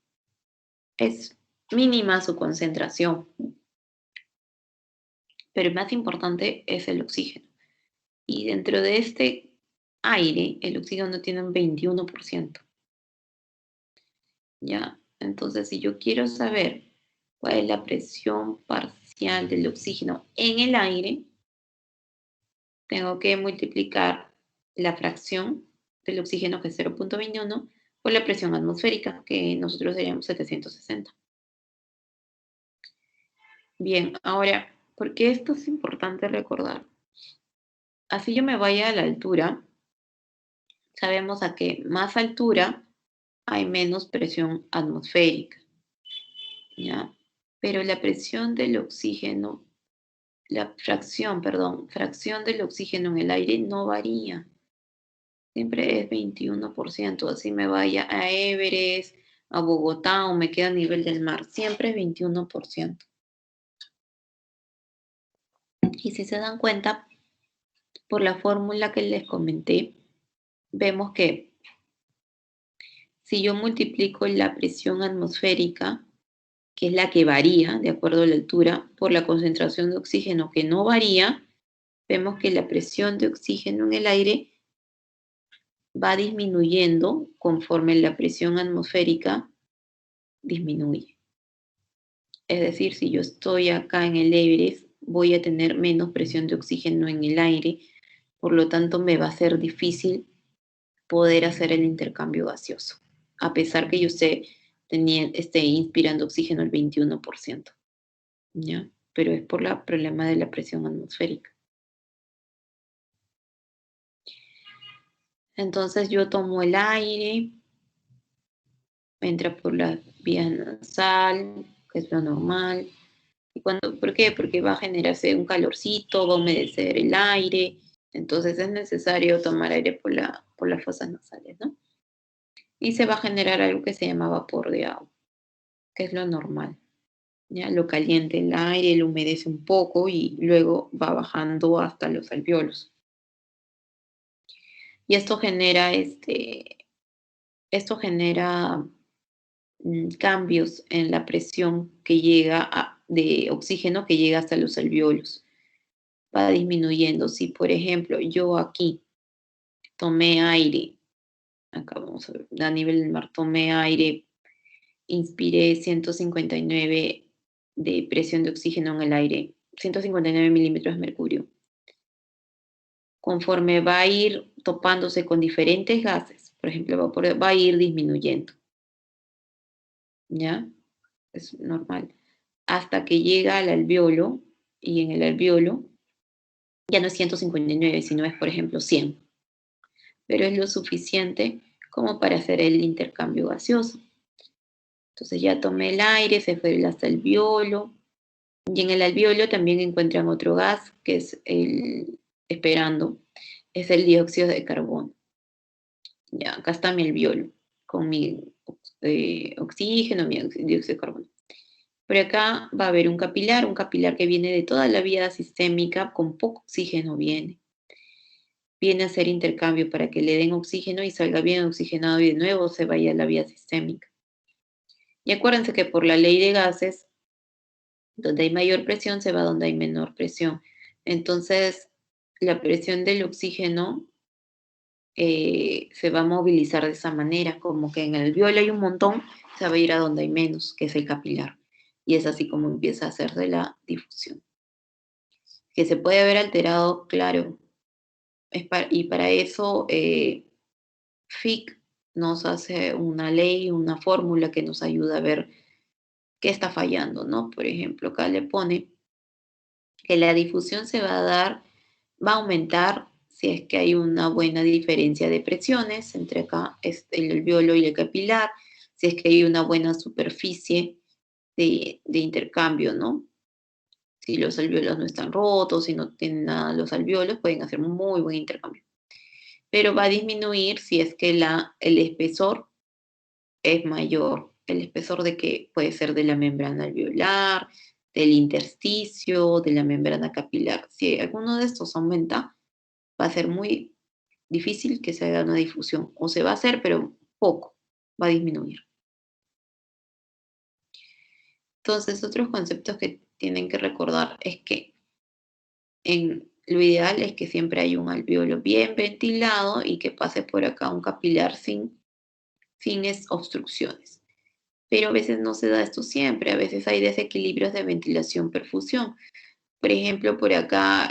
es mínima su concentración. Pero el más importante es el oxígeno. Y dentro de este aire, el oxígeno tiene un 21%. ¿Ya? Entonces, si yo quiero saber cuál es la presión parcial superficial del oxígeno en el aire, tengo que multiplicar la fracción del oxígeno, que es 0.21, por la presión atmosférica, que nosotros seríamos 760. Bien, ahora, ¿por qué esto es importante recordar? Así yo me vaya a la altura, sabemos a que más altura hay menos presión atmosférica, ¿ya? Pero la presión del oxígeno, fracción del oxígeno en el aire no varía. Siempre es 21%, así me vaya a Everest, a Bogotá o me queda a nivel del mar, siempre es 21%. Y si se dan cuenta, por la fórmula que les comenté, vemos que si yo multiplico la presión atmosférica, que es la que varía de acuerdo a la altura, por la concentración de oxígeno que no varía, vemos que la presión de oxígeno en el aire va disminuyendo conforme la presión atmosférica disminuye. Es decir, si yo estoy acá en el Everest, voy a tener menos presión de oxígeno en el aire, por lo tanto me va a ser difícil poder hacer el intercambio gaseoso, a pesar que yo esté inspirando oxígeno el 21%, ¿ya? Pero es por el problema de la presión atmosférica. Entonces yo tomo el aire, entra por la vía nasal, que es lo normal. ¿Por qué? Porque va a generarse un calorcito, va a humedecer el aire, entonces es necesario tomar aire por las fosas nasales, ¿no? Y se va a generar algo que se llama vapor de agua, que es lo normal. ¿Ya? Lo caliente el aire, lo humedece un poco y luego va bajando hasta los alvéolos. Y esto genera cambios en la presión que llega de oxígeno que llega hasta los alvéolos. Va disminuyendo. Si, por ejemplo, yo aquí tomé aire, acá vamos a ver, a nivel del mar, tomé aire, inspiré 159 de presión de oxígeno en el aire, 159 milímetros de mercurio. Conforme va a ir topándose con diferentes gases, por ejemplo, va a ir disminuyendo. ¿Ya? Es normal. Hasta que llega al alvéolo, y en el alvéolo ya no es 159, sino es, por ejemplo, 100. Pero es lo suficiente como para hacer el intercambio gaseoso. Entonces ya tomé el aire, se fue hasta el alvéolo, y en el alvéolo también encuentran otro gas, que es es el dióxido de carbono. Ya, acá está mi alvéolo, con mi oxígeno, mi dióxido de carbono. Por acá va a haber un capilar que viene de toda la vía sistémica, con poco oxígeno viene. Viene a hacer intercambio para que le den oxígeno y salga bien oxigenado y de nuevo se vaya a la vía sistémica. Y acuérdense que por la ley de gases, donde hay mayor presión se va donde hay menor presión. Entonces, la presión del oxígeno se va a movilizar de esa manera, como que en el alvéolo hay un montón, se va a ir a donde hay menos, que es el capilar. Y es así como empieza a hacerse la difusión. Que se puede ver alterado, claro. Y para eso FIC nos hace una ley, una fórmula que nos ayuda a ver qué está fallando, ¿no? Por ejemplo, acá le pone que la difusión va a aumentar si es que hay una buena diferencia de presiones entre acá el alvéolo y el capilar, si es que hay una buena superficie de intercambio, ¿no? Si los alvéolos no están rotos, si no tienen nada los alvéolos, pueden hacer un muy buen intercambio. Pero va a disminuir si es que el espesor es mayor. El espesor de que puede ser de la membrana alveolar, del intersticio, de la membrana capilar. Si alguno de estos aumenta, va a ser muy difícil que se haga una difusión. O se va a hacer, pero poco, va a disminuir. Entonces, otros conceptos que tienen que recordar es que lo ideal es que siempre hay un alvéolo bien ventilado y que pase por acá un capilar sin obstrucciones. pero a veces no se da esto siempre, a veces hay desequilibrios de ventilación-perfusión. Por ejemplo, por acá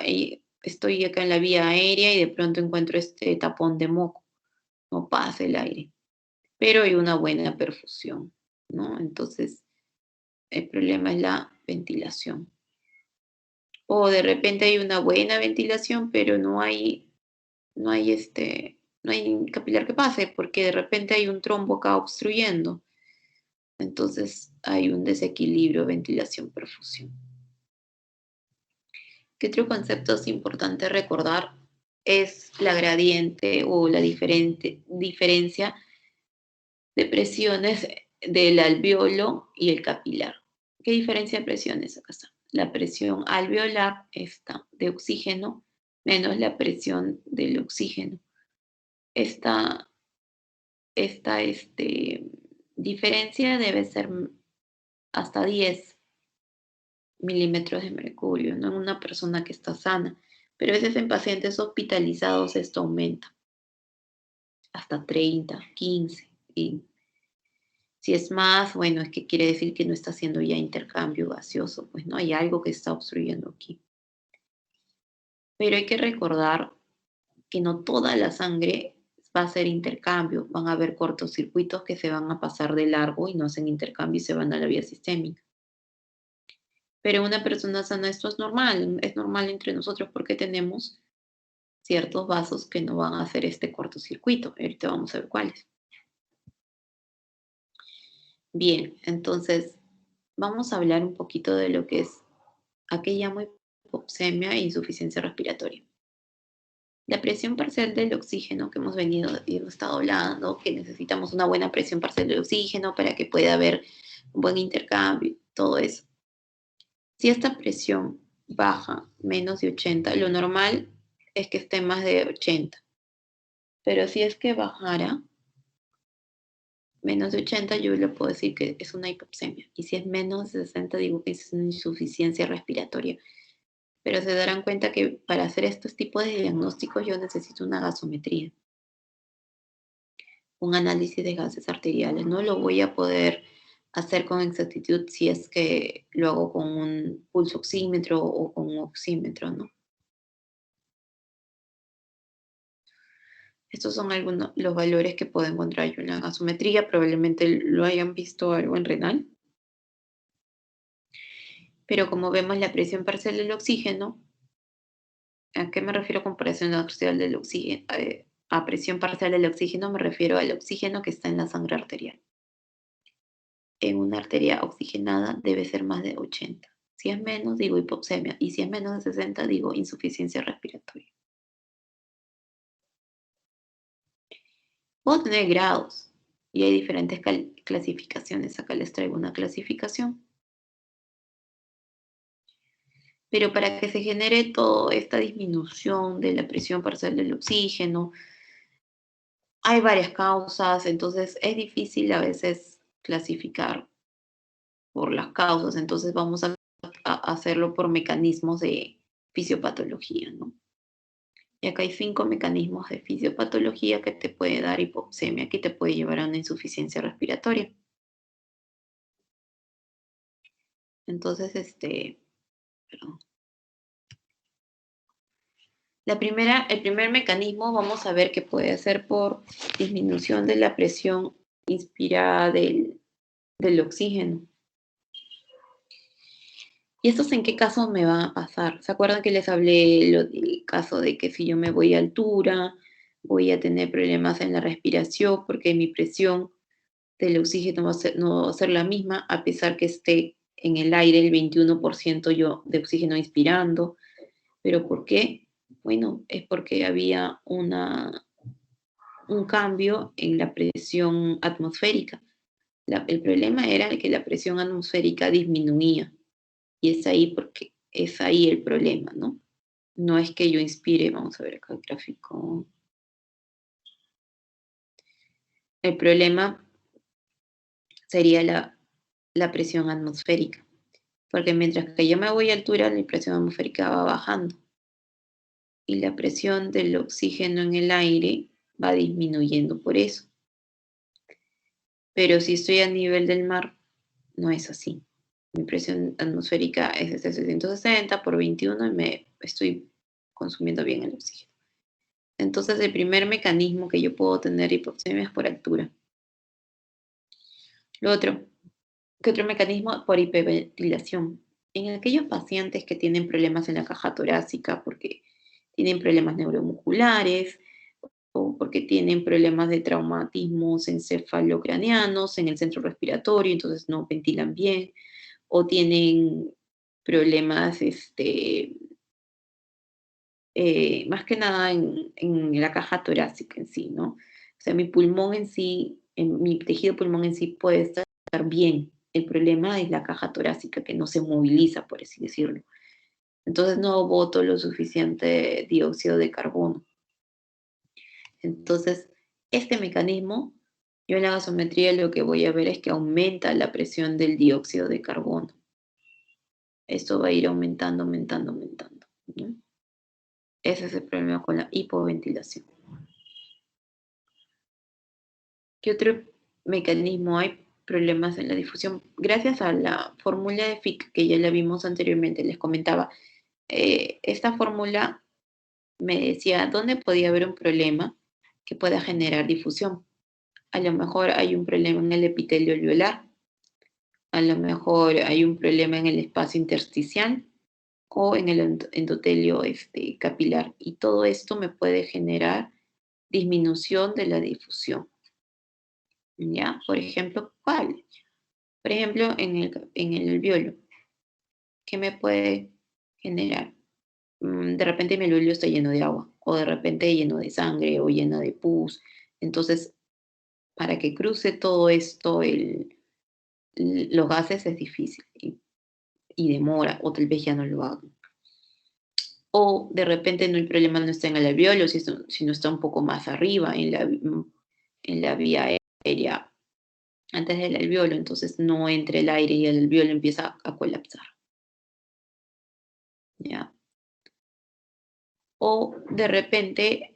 estoy acá en la vía aérea y de pronto encuentro este tapón de moco, no pasa el aire, pero hay una buena perfusión, ¿no? Entonces, el problema es la ventilación. O de repente hay una buena ventilación, pero no hay capilar que pase, porque de repente hay un trombo acá obstruyendo. Entonces hay un desequilibrio ventilación-perfusión. ¿Qué otro concepto es importante recordar? Es la gradiente o la diferencia de presiones del alveolo y el capilar. ¿Qué diferencia de presiones? Acá está. La presión alveolar está de oxígeno menos la presión del oxígeno. Esta diferencia debe ser hasta 10 milímetros de mercurio, no en una persona que está sana, pero a veces en pacientes hospitalizados esto aumenta hasta 30, 15, y si es más, bueno, es que quiere decir que no está haciendo ya intercambio gaseoso, pues no hay algo que está obstruyendo aquí. Pero hay que recordar que no toda la sangre va a hacer intercambio, van a haber cortocircuitos que se van a pasar de largo y no hacen intercambio y se van a la vía sistémica. Pero una persona sana esto es normal entre nosotros porque tenemos ciertos vasos que no van a hacer este cortocircuito. Ahorita vamos a ver cuáles. Bien, entonces vamos a hablar un poquito de lo que es a qué llamo hipoxemia e insuficiencia respiratoria. La presión parcial del oxígeno que hemos estado hablando, que necesitamos una buena presión parcial del oxígeno para que pueda haber un buen intercambio, todo eso. Si esta presión baja menos de 80, lo normal es que esté más de 80. Pero si es que bajara menos de 80, yo le puedo decir que es una hipoxemia. Y si es menos de 60, digo que es una insuficiencia respiratoria. Pero se darán cuenta que para hacer estos tipos de diagnósticos yo necesito una gasometría, un análisis de gases arteriales. No lo voy a poder hacer con exactitud si es que lo hago con un pulso oxímetro o con un oxímetro, ¿no? Estos son algunos los valores que puedo encontrar yo en la gasometría. Probablemente lo hayan visto algo en renal. Pero como vemos la presión parcial del oxígeno, ¿a qué me refiero con presión parcial del oxígeno? A presión parcial del oxígeno me refiero al oxígeno que está en la sangre arterial. En una arteria oxigenada debe ser más de 80. Si es menos, digo hipoxemia. Y si es menos de 60, digo insuficiencia respiratoria. Puedo tener grados y hay diferentes clasificaciones. Acá les traigo una clasificación. Pero para que se genere toda esta disminución de la presión parcial del oxígeno, hay varias causas, entonces es difícil a veces clasificar por las causas, entonces vamos a hacerlo por mecanismos de fisiopatología, ¿no? Y acá hay 5 mecanismos de fisiopatología que te puede dar hipoxemia, que te puede llevar a una insuficiencia respiratoria. Entonces, perdón. El primer mecanismo vamos a ver que puede ser por disminución de la presión inspirada del oxígeno. ¿Y estos en qué casos me van a pasar? ¿Se acuerdan que les hablé del caso de que si yo me voy a altura, voy a tener problemas en la respiración porque mi presión del oxígeno no va a ser la misma a pesar que esté en el aire el 21% yo de oxígeno inspirando? ¿Pero por qué? Bueno, es porque había un cambio en la presión atmosférica. El problema era que la presión atmosférica disminuía. Y es ahí el problema, ¿no? No es que yo inspire, vamos a ver acá el gráfico. El problema sería la presión atmosférica, porque mientras que yo me voy a altura, la presión atmosférica va bajando y la presión del oxígeno en el aire va disminuyendo por eso. pero si estoy a nivel del mar, no es así. Mi presión atmosférica es de 660 por 21 y me estoy consumiendo bien el oxígeno. Entonces, el primer mecanismo que yo puedo tener hipoxemia es por altura. Lo otro, ¿qué otro mecanismo? Por hiperventilación. En aquellos pacientes que tienen problemas en la caja torácica porque tienen problemas neuromusculares o porque tienen problemas de traumatismos encefalocranianos en el centro respiratorio, entonces no ventilan bien, o tienen problemas, más que nada en la caja torácica en sí, ¿no? O sea, mi pulmón en sí, mi tejido pulmón en sí puede estar bien. El problema es la caja torácica que no se moviliza, por así decirlo. Entonces no boto lo suficiente dióxido de carbono. Entonces, este mecanismo, yo en la gasometría lo que voy a ver es que aumenta la presión del dióxido de carbono. Esto va a ir aumentando, aumentando, aumentando, ¿no? Ese es el problema con la hipoventilación. ¿Qué otro mecanismo hay? Problemas en la difusión. Gracias a la fórmula de Fick, que ya la vimos anteriormente, les comentaba, esta fórmula me decía dónde podía haber un problema que pueda generar difusión. A lo mejor hay un problema en el epitelio alveolar, a lo mejor hay un problema en el espacio intersticial o en el endotelio capilar. Y todo esto me puede generar disminución de la difusión. ¿Ya? Por ejemplo, ¿cuál? Por ejemplo, en el alveolo, ¿qué me puede generar? De repente mi alveolo está lleno de agua, o de repente lleno de sangre, o lleno de pus. Entonces, para que cruce todo esto, los gases es difícil y demora, o tal vez ya no lo hagan. O de repente el problema no está en el alveolo, sino está un poco más arriba, en la vía aérea, antes del alveolo, entonces no entre el aire y el alveolo empieza a colapsar. ¿Ya? O de repente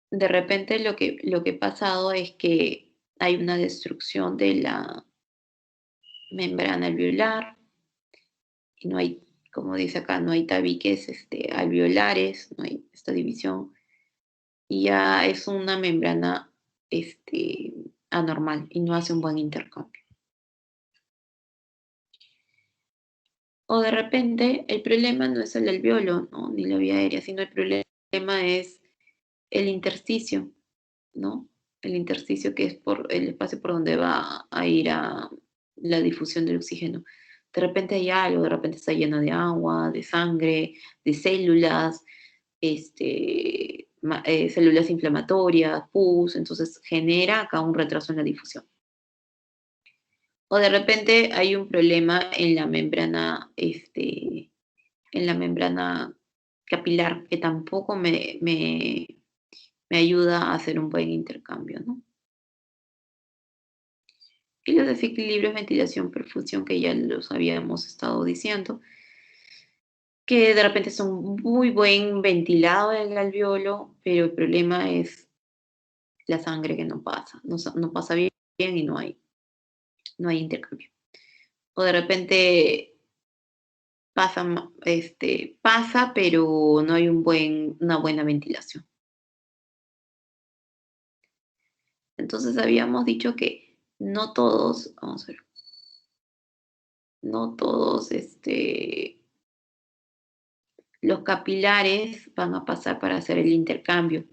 lo que ha pasado es que hay una destrucción de la membrana alveolar y no hay, como dice acá, no hay tabiques alveolares, no hay esta división y ya es una membrana anormal y no hace un buen intercambio. O de repente el problema no es el alveolo, ¿no? Ni la vía aérea, sino el problema es el intersticio, ¿no? El intersticio que es por el espacio por donde va a ir a la difusión del oxígeno. De repente hay algo, de repente está lleno de agua, de sangre, de células, células inflamatorias, pus, entonces genera acá un retraso en la difusión. O de repente hay un problema en la membrana capilar que tampoco me ayuda a hacer un buen intercambio, ¿no? Y los desequilibrios, ventilación, perfusión, que ya los habíamos estado diciendo, que de repente son muy buen ventilado el alveolo, pero el problema es la sangre que no pasa, no pasa bien y no hay intercambio. O de repente pasa, pero no hay una buena ventilación. Entonces habíamos dicho que no todos, vamos a ver, no todos los capilares van a pasar para hacer el intercambio.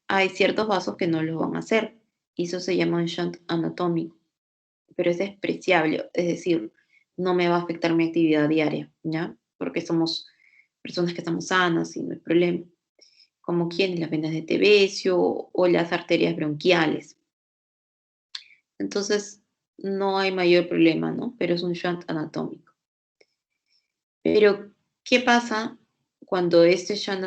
Hay ciertos vasos que no lo van a hacer y eso se llama un shunt anatómico, pero es despreciable, es decir, no me va a afectar mi actividad diaria, ¿ya? Porque somos personas que estamos sanas y no hay problema, como quienes las venas de Tebesio o las arterias bronquiales. Entonces, no hay mayor problema, ¿no? Pero es un shunt anatómico. Pero, ¿qué pasa cuando este shunt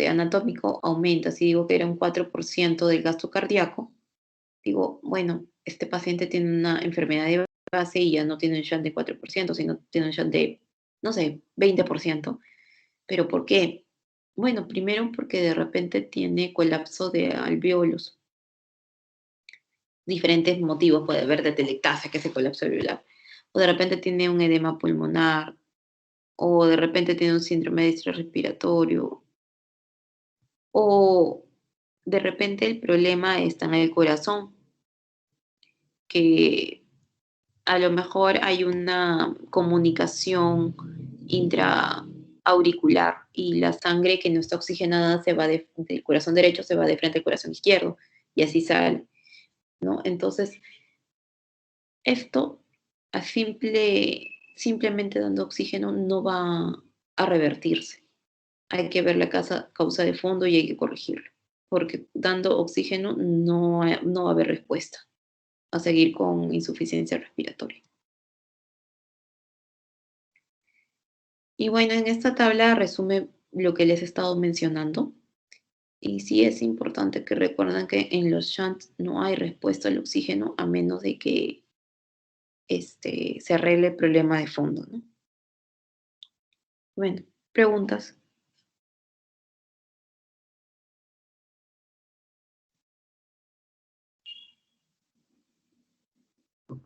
anatómico aumenta? Si digo que era un 4% del gasto cardíaco, digo, bueno, este paciente tiene una enfermedad de base y ya no tiene un shunt de 4%, sino tiene un shunt de, no sé, 20%. ¿Pero por qué? Bueno, primero porque de repente tiene colapso de alvéolos. diferentes motivos, puede haber de telectasia, que es el colapso alveolar, o de repente tiene un edema pulmonar, o de repente tiene un síndrome de estrés respiratorio, o de repente el problema está en el corazón, que a lo mejor hay una comunicación intraauricular y la sangre que no está oxigenada se va del corazón derecho, se va de frente al corazón izquierdo y así sale, ¿no? Entonces, esto simplemente dando oxígeno no va a revertirse. Hay que ver la causa de fondo y hay que corregirlo, porque dando oxígeno no va a haber respuesta a seguir con insuficiencia respiratoria. Y bueno, en esta tabla resume lo que les he estado mencionando. Y sí es importante que recuerden que en los shunts no hay respuesta al oxígeno a menos de que se arregle el problema de fondo, ¿no? Bueno, preguntas.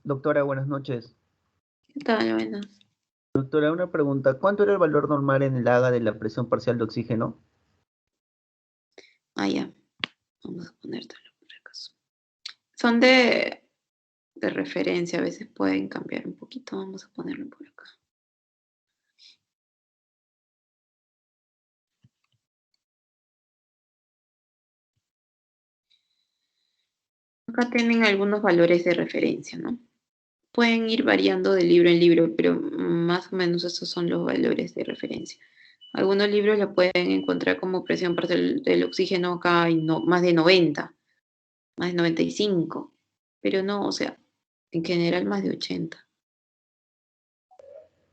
Doctora, buenas noches. ¿Qué tal? Buenas. Doctora, una pregunta. ¿Cuánto era el valor normal en el AGA de la presión parcial de oxígeno? Ah, ya. Vamos a ponértelo por si acaso. Son de referencia, a veces pueden cambiar un poquito. Vamos a ponerlo por acá. Acá tienen algunos valores de referencia, ¿no? Pueden ir variando de libro en libro, pero más o menos esos son los valores de referencia. Algunos libros lo pueden encontrar como presión parcial del oxígeno acá hay más de 90, más de 95, pero no, o sea, en general más de 80.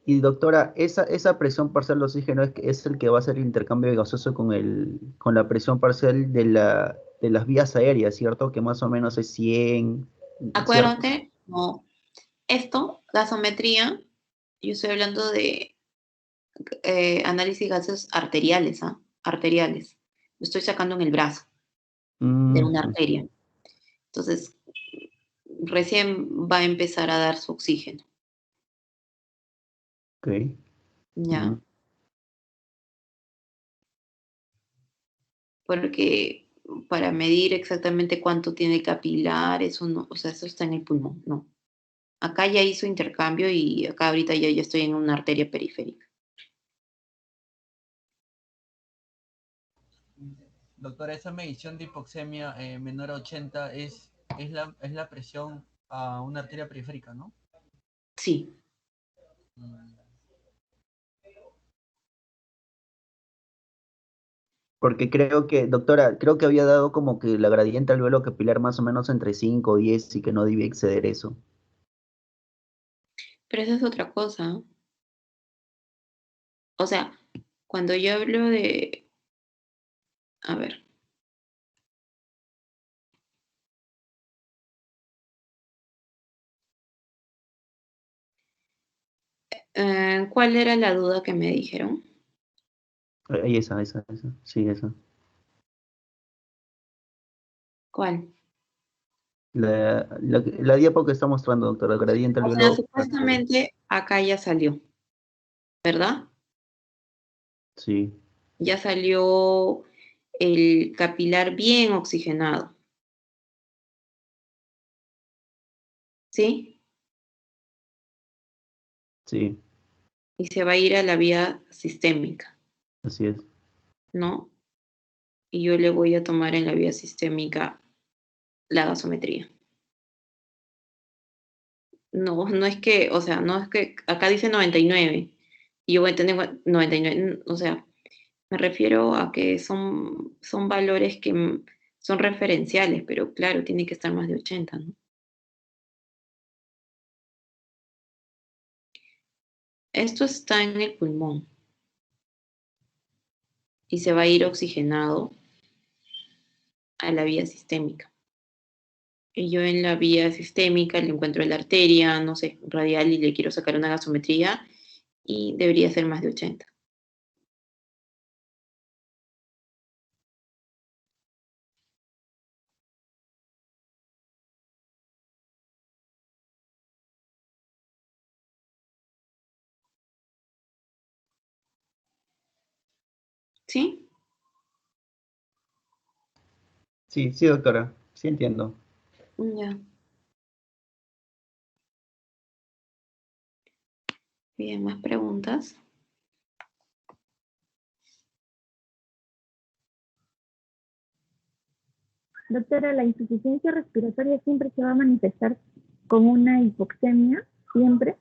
Y doctora, esa presión parcial de oxígeno es el que va a hacer el intercambio gaseoso con la presión parcial de las vías aéreas, ¿cierto? Que más o menos es 100, ¿cierto? Acuérdate, no, esto, gasometría, yo estoy hablando de análisis gases arteriales, ¿ah? Arteriales. Lo estoy sacando en el brazo, de una arteria. Entonces, recién va a empezar a dar su oxígeno. Ok. Ya. Porque para medir exactamente cuánto tiene capilar, eso no, o sea, eso está en el pulmón, no. Acá ya hizo intercambio y acá ahorita ya estoy en una arteria periférica. Doctora, esa medición de hipoxemia menor a 80 es la presión a una arteria periférica, ¿no? Sí. Mm. Porque doctora, creo que había dado como que la gradiente alveolo capilar más o menos entre 5 o 10 y que no debía exceder eso. Pero esa es otra cosa. O sea, cuando yo hablo de, a ver, ¿cuál era la duda que me dijeron? Ahí esa. Sí, esa. ¿Cuál? La diapo que está mostrando, doctora, gradiente O sea, alveolo. supuestamente acá ya salió, ¿verdad? Sí, Ya salió el capilar bien oxigenado, ¿sí? sí, Y se va a ir a la vía sistémica, así es. ¿no? Y yo le voy a tomar en la vía sistémica la gasometría. No, no es que, o sea, no es que acá dice 99 y yo voy a tener 99, o sea, me refiero a que son valores que son referenciales, pero claro, tiene que estar más de 80, ¿no? Esto está en el pulmón y se va a ir oxigenado a la vía sistémica. Y yo en la vía sistémica le encuentro la arteria, no sé, radial y le quiero sacar una gasometría y debería ser más de 80. ¿Sí? Sí, sí, doctora. Sí entiendo. Ya. Bien, más preguntas. Doctora, ¿la insuficiencia respiratoria siempre se va a manifestar con una hipoxemia? ¿Siempre?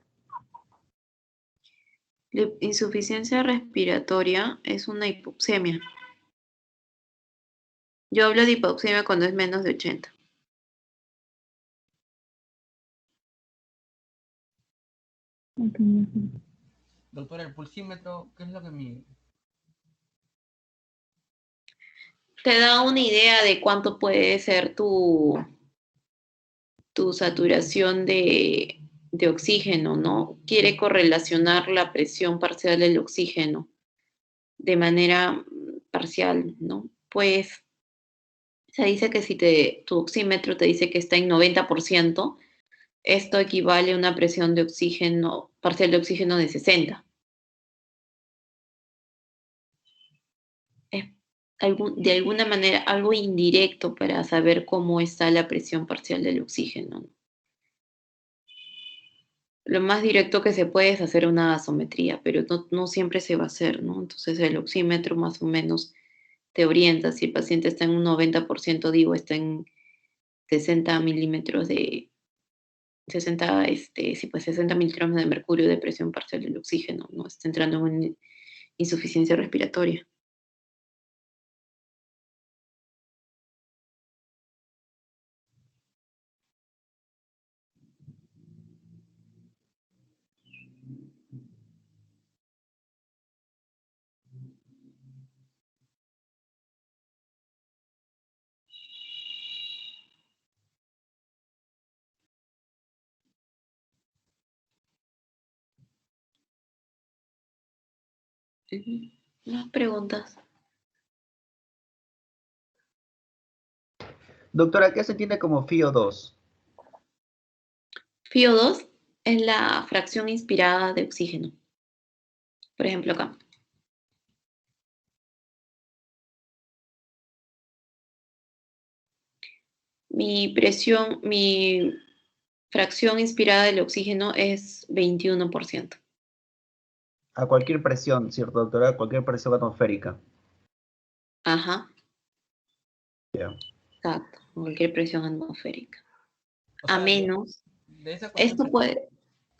La insuficiencia respiratoria es una hipoxemia. Yo hablo de hipoxemia cuando es menos de 80. Ok. Doctora, el pulsímetro, ¿qué es lo que mide? Te da una idea de cuánto puede ser tu saturación de oxígeno, ¿no? Quiere correlacionar la presión parcial del oxígeno de manera parcial, ¿no? Pues se dice que si tu oxímetro te dice que está en 90%, esto equivale a una presión de oxígeno, parcial de oxígeno de 60. Es de alguna manera algo indirecto para saber cómo está la presión parcial del oxígeno, ¿no? Lo más directo que se puede es hacer una gasometría, pero no siempre se va a hacer, ¿no? Entonces el oxímetro más o menos te orienta. Si el paciente está en un 90%, digo, está en 60 milímetros de, 60, sí, pues 60 miligramos de mercurio de presión parcial del oxígeno, ¿no? Está entrando en una insuficiencia respiratoria. Ujú. Más preguntas. Doctora, ¿qué se entiende como FIO2? FiO2 es la fracción inspirada de oxígeno. Por ejemplo, acá. Mi fracción inspirada del oxígeno es 21%. A cualquier presión, ¿cierto, doctora? A cualquier presión atmosférica. Ajá, Ya. exacto. Cualquier presión atmosférica. O A sea, menos. de esa cualquier, Esto puede.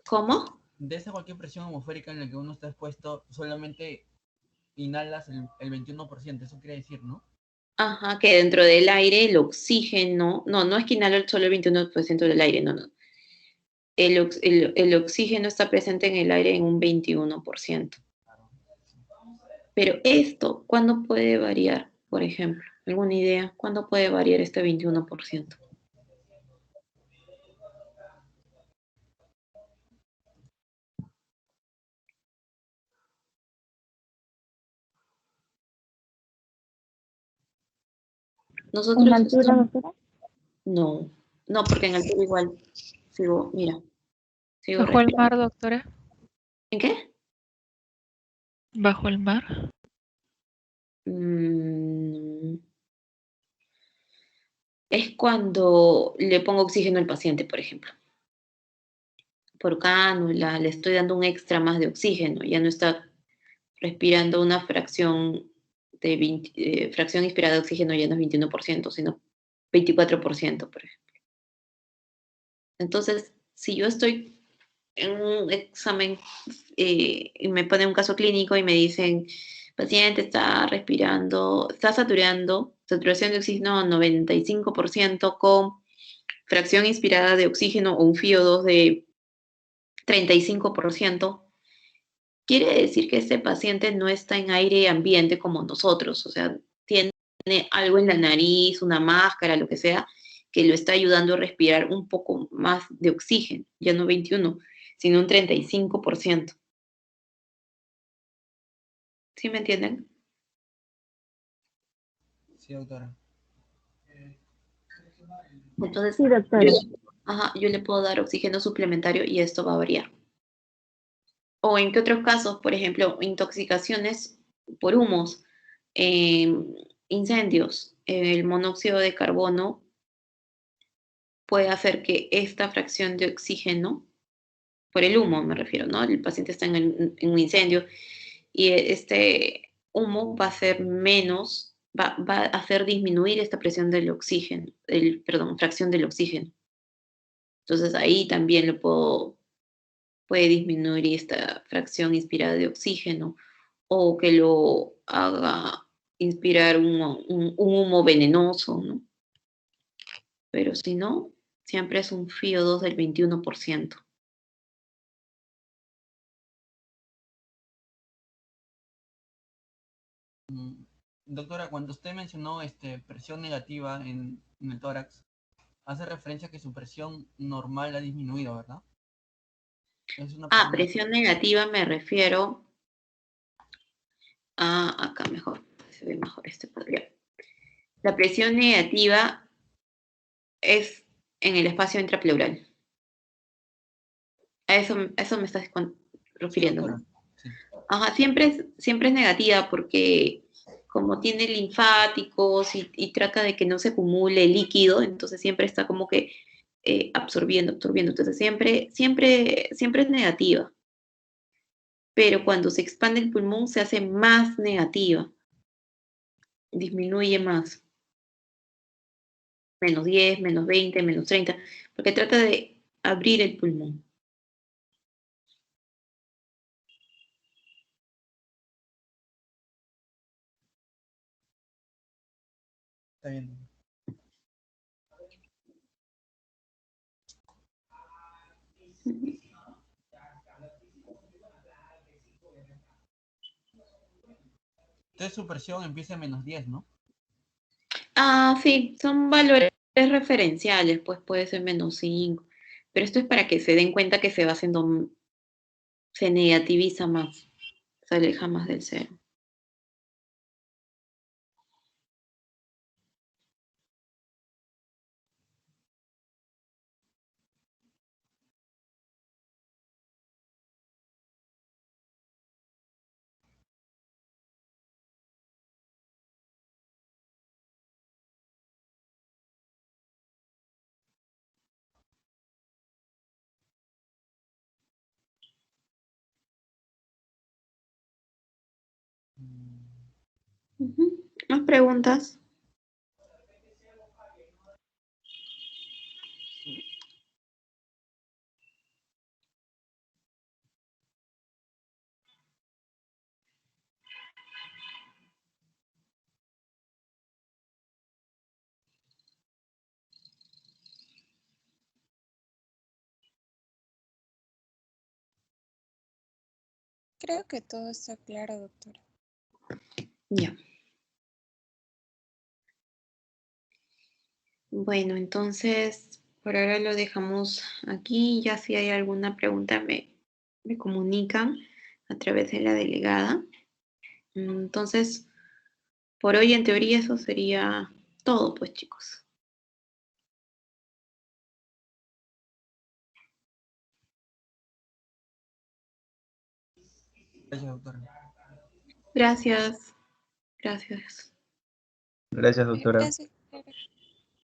¿Cómo? de esa cualquier presión atmosférica en la que uno está expuesto, solamente inhalas el 21%, eso quiere decir, ¿no? Ajá, que dentro del aire el oxígeno. No es que inhalo solo el 21% del aire, no. El oxígeno está presente en el aire en un 21%. Pero esto, ¿cuándo puede variar? Por ejemplo, ¿alguna idea? ¿Cuándo puede variar este 21%? ¿En Nosotros altura, estamos. doctora? No, porque en altura igual sigo ¿Bajo el respirando. mar, doctora? ¿En qué? ¿Bajo el mar? Mm, es cuando le pongo oxígeno al paciente, por ejemplo. Por cánula, le estoy dando un extra más de oxígeno, ya no está respirando una fracción fracción inspirada de oxígeno ya no es 21%, sino 24%, por ejemplo. Entonces, si yo estoy en un examen y me ponen un caso clínico y me dicen, paciente está respirando, está saturación de oxígeno 95% con fracción inspirada de oxígeno o un FiO2 de 35%, quiere decir que este paciente no está en aire ambiente como nosotros, o sea, tiene algo en la nariz, una máscara, lo que sea, que lo está ayudando a respirar un poco más de oxígeno, ya no 21, sino un 35%. ¿Sí me entienden? Sí, doctora. Entonces, Sí, doctora. yo le puedo dar oxígeno suplementario y esto va a variar. O en qué otros casos, por ejemplo, intoxicaciones por humos. incendios, el monóxido de carbono puede hacer que esta fracción de oxígeno, por el humo me refiero, ¿no? El paciente está en un incendio y este humo va a ser menos, va a hacer disminuir esta presión del oxígeno, perdón, fracción del oxígeno. Entonces ahí también puede disminuir esta fracción inspirada de oxígeno o que lo haga inspirar un humo venenoso, ¿no? Pero si no, siempre es un FiO2 del 21%. Doctora, cuando usted mencionó presión negativa en el tórax, hace referencia a que su presión normal ha disminuido, ¿verdad? Es una Presión negativa me refiero a, acá mejor, se ve mejor podría. La presión negativa es en el espacio intrapleural. A eso me estás refiriendo, ¿no? Sí. Ajá, siempre es negativa porque como tiene linfáticos y trata de que no se acumule líquido, entonces siempre está como que absorbiendo. Entonces siempre es negativa. Pero cuando se expande el pulmón se hace más negativa. Disminuye más. -10, -20, -30, porque trata de abrir el pulmón. Está bien. Entonces su presión empieza en -10, ¿no? Sí, son valores referenciales, pues puede ser -5, pero esto es para que se den cuenta que se va haciendo, se negativiza más, se aleja más del cero. ¿Más preguntas? Creo que todo está claro, doctora. Ya. Bueno, entonces por ahora lo dejamos aquí. Ya si hay alguna pregunta me comunican a través de la delegada. Entonces, por hoy en teoría eso sería todo, pues chicos. Gracias, doctora. Gracias. Gracias. Gracias, doctora. Gracias.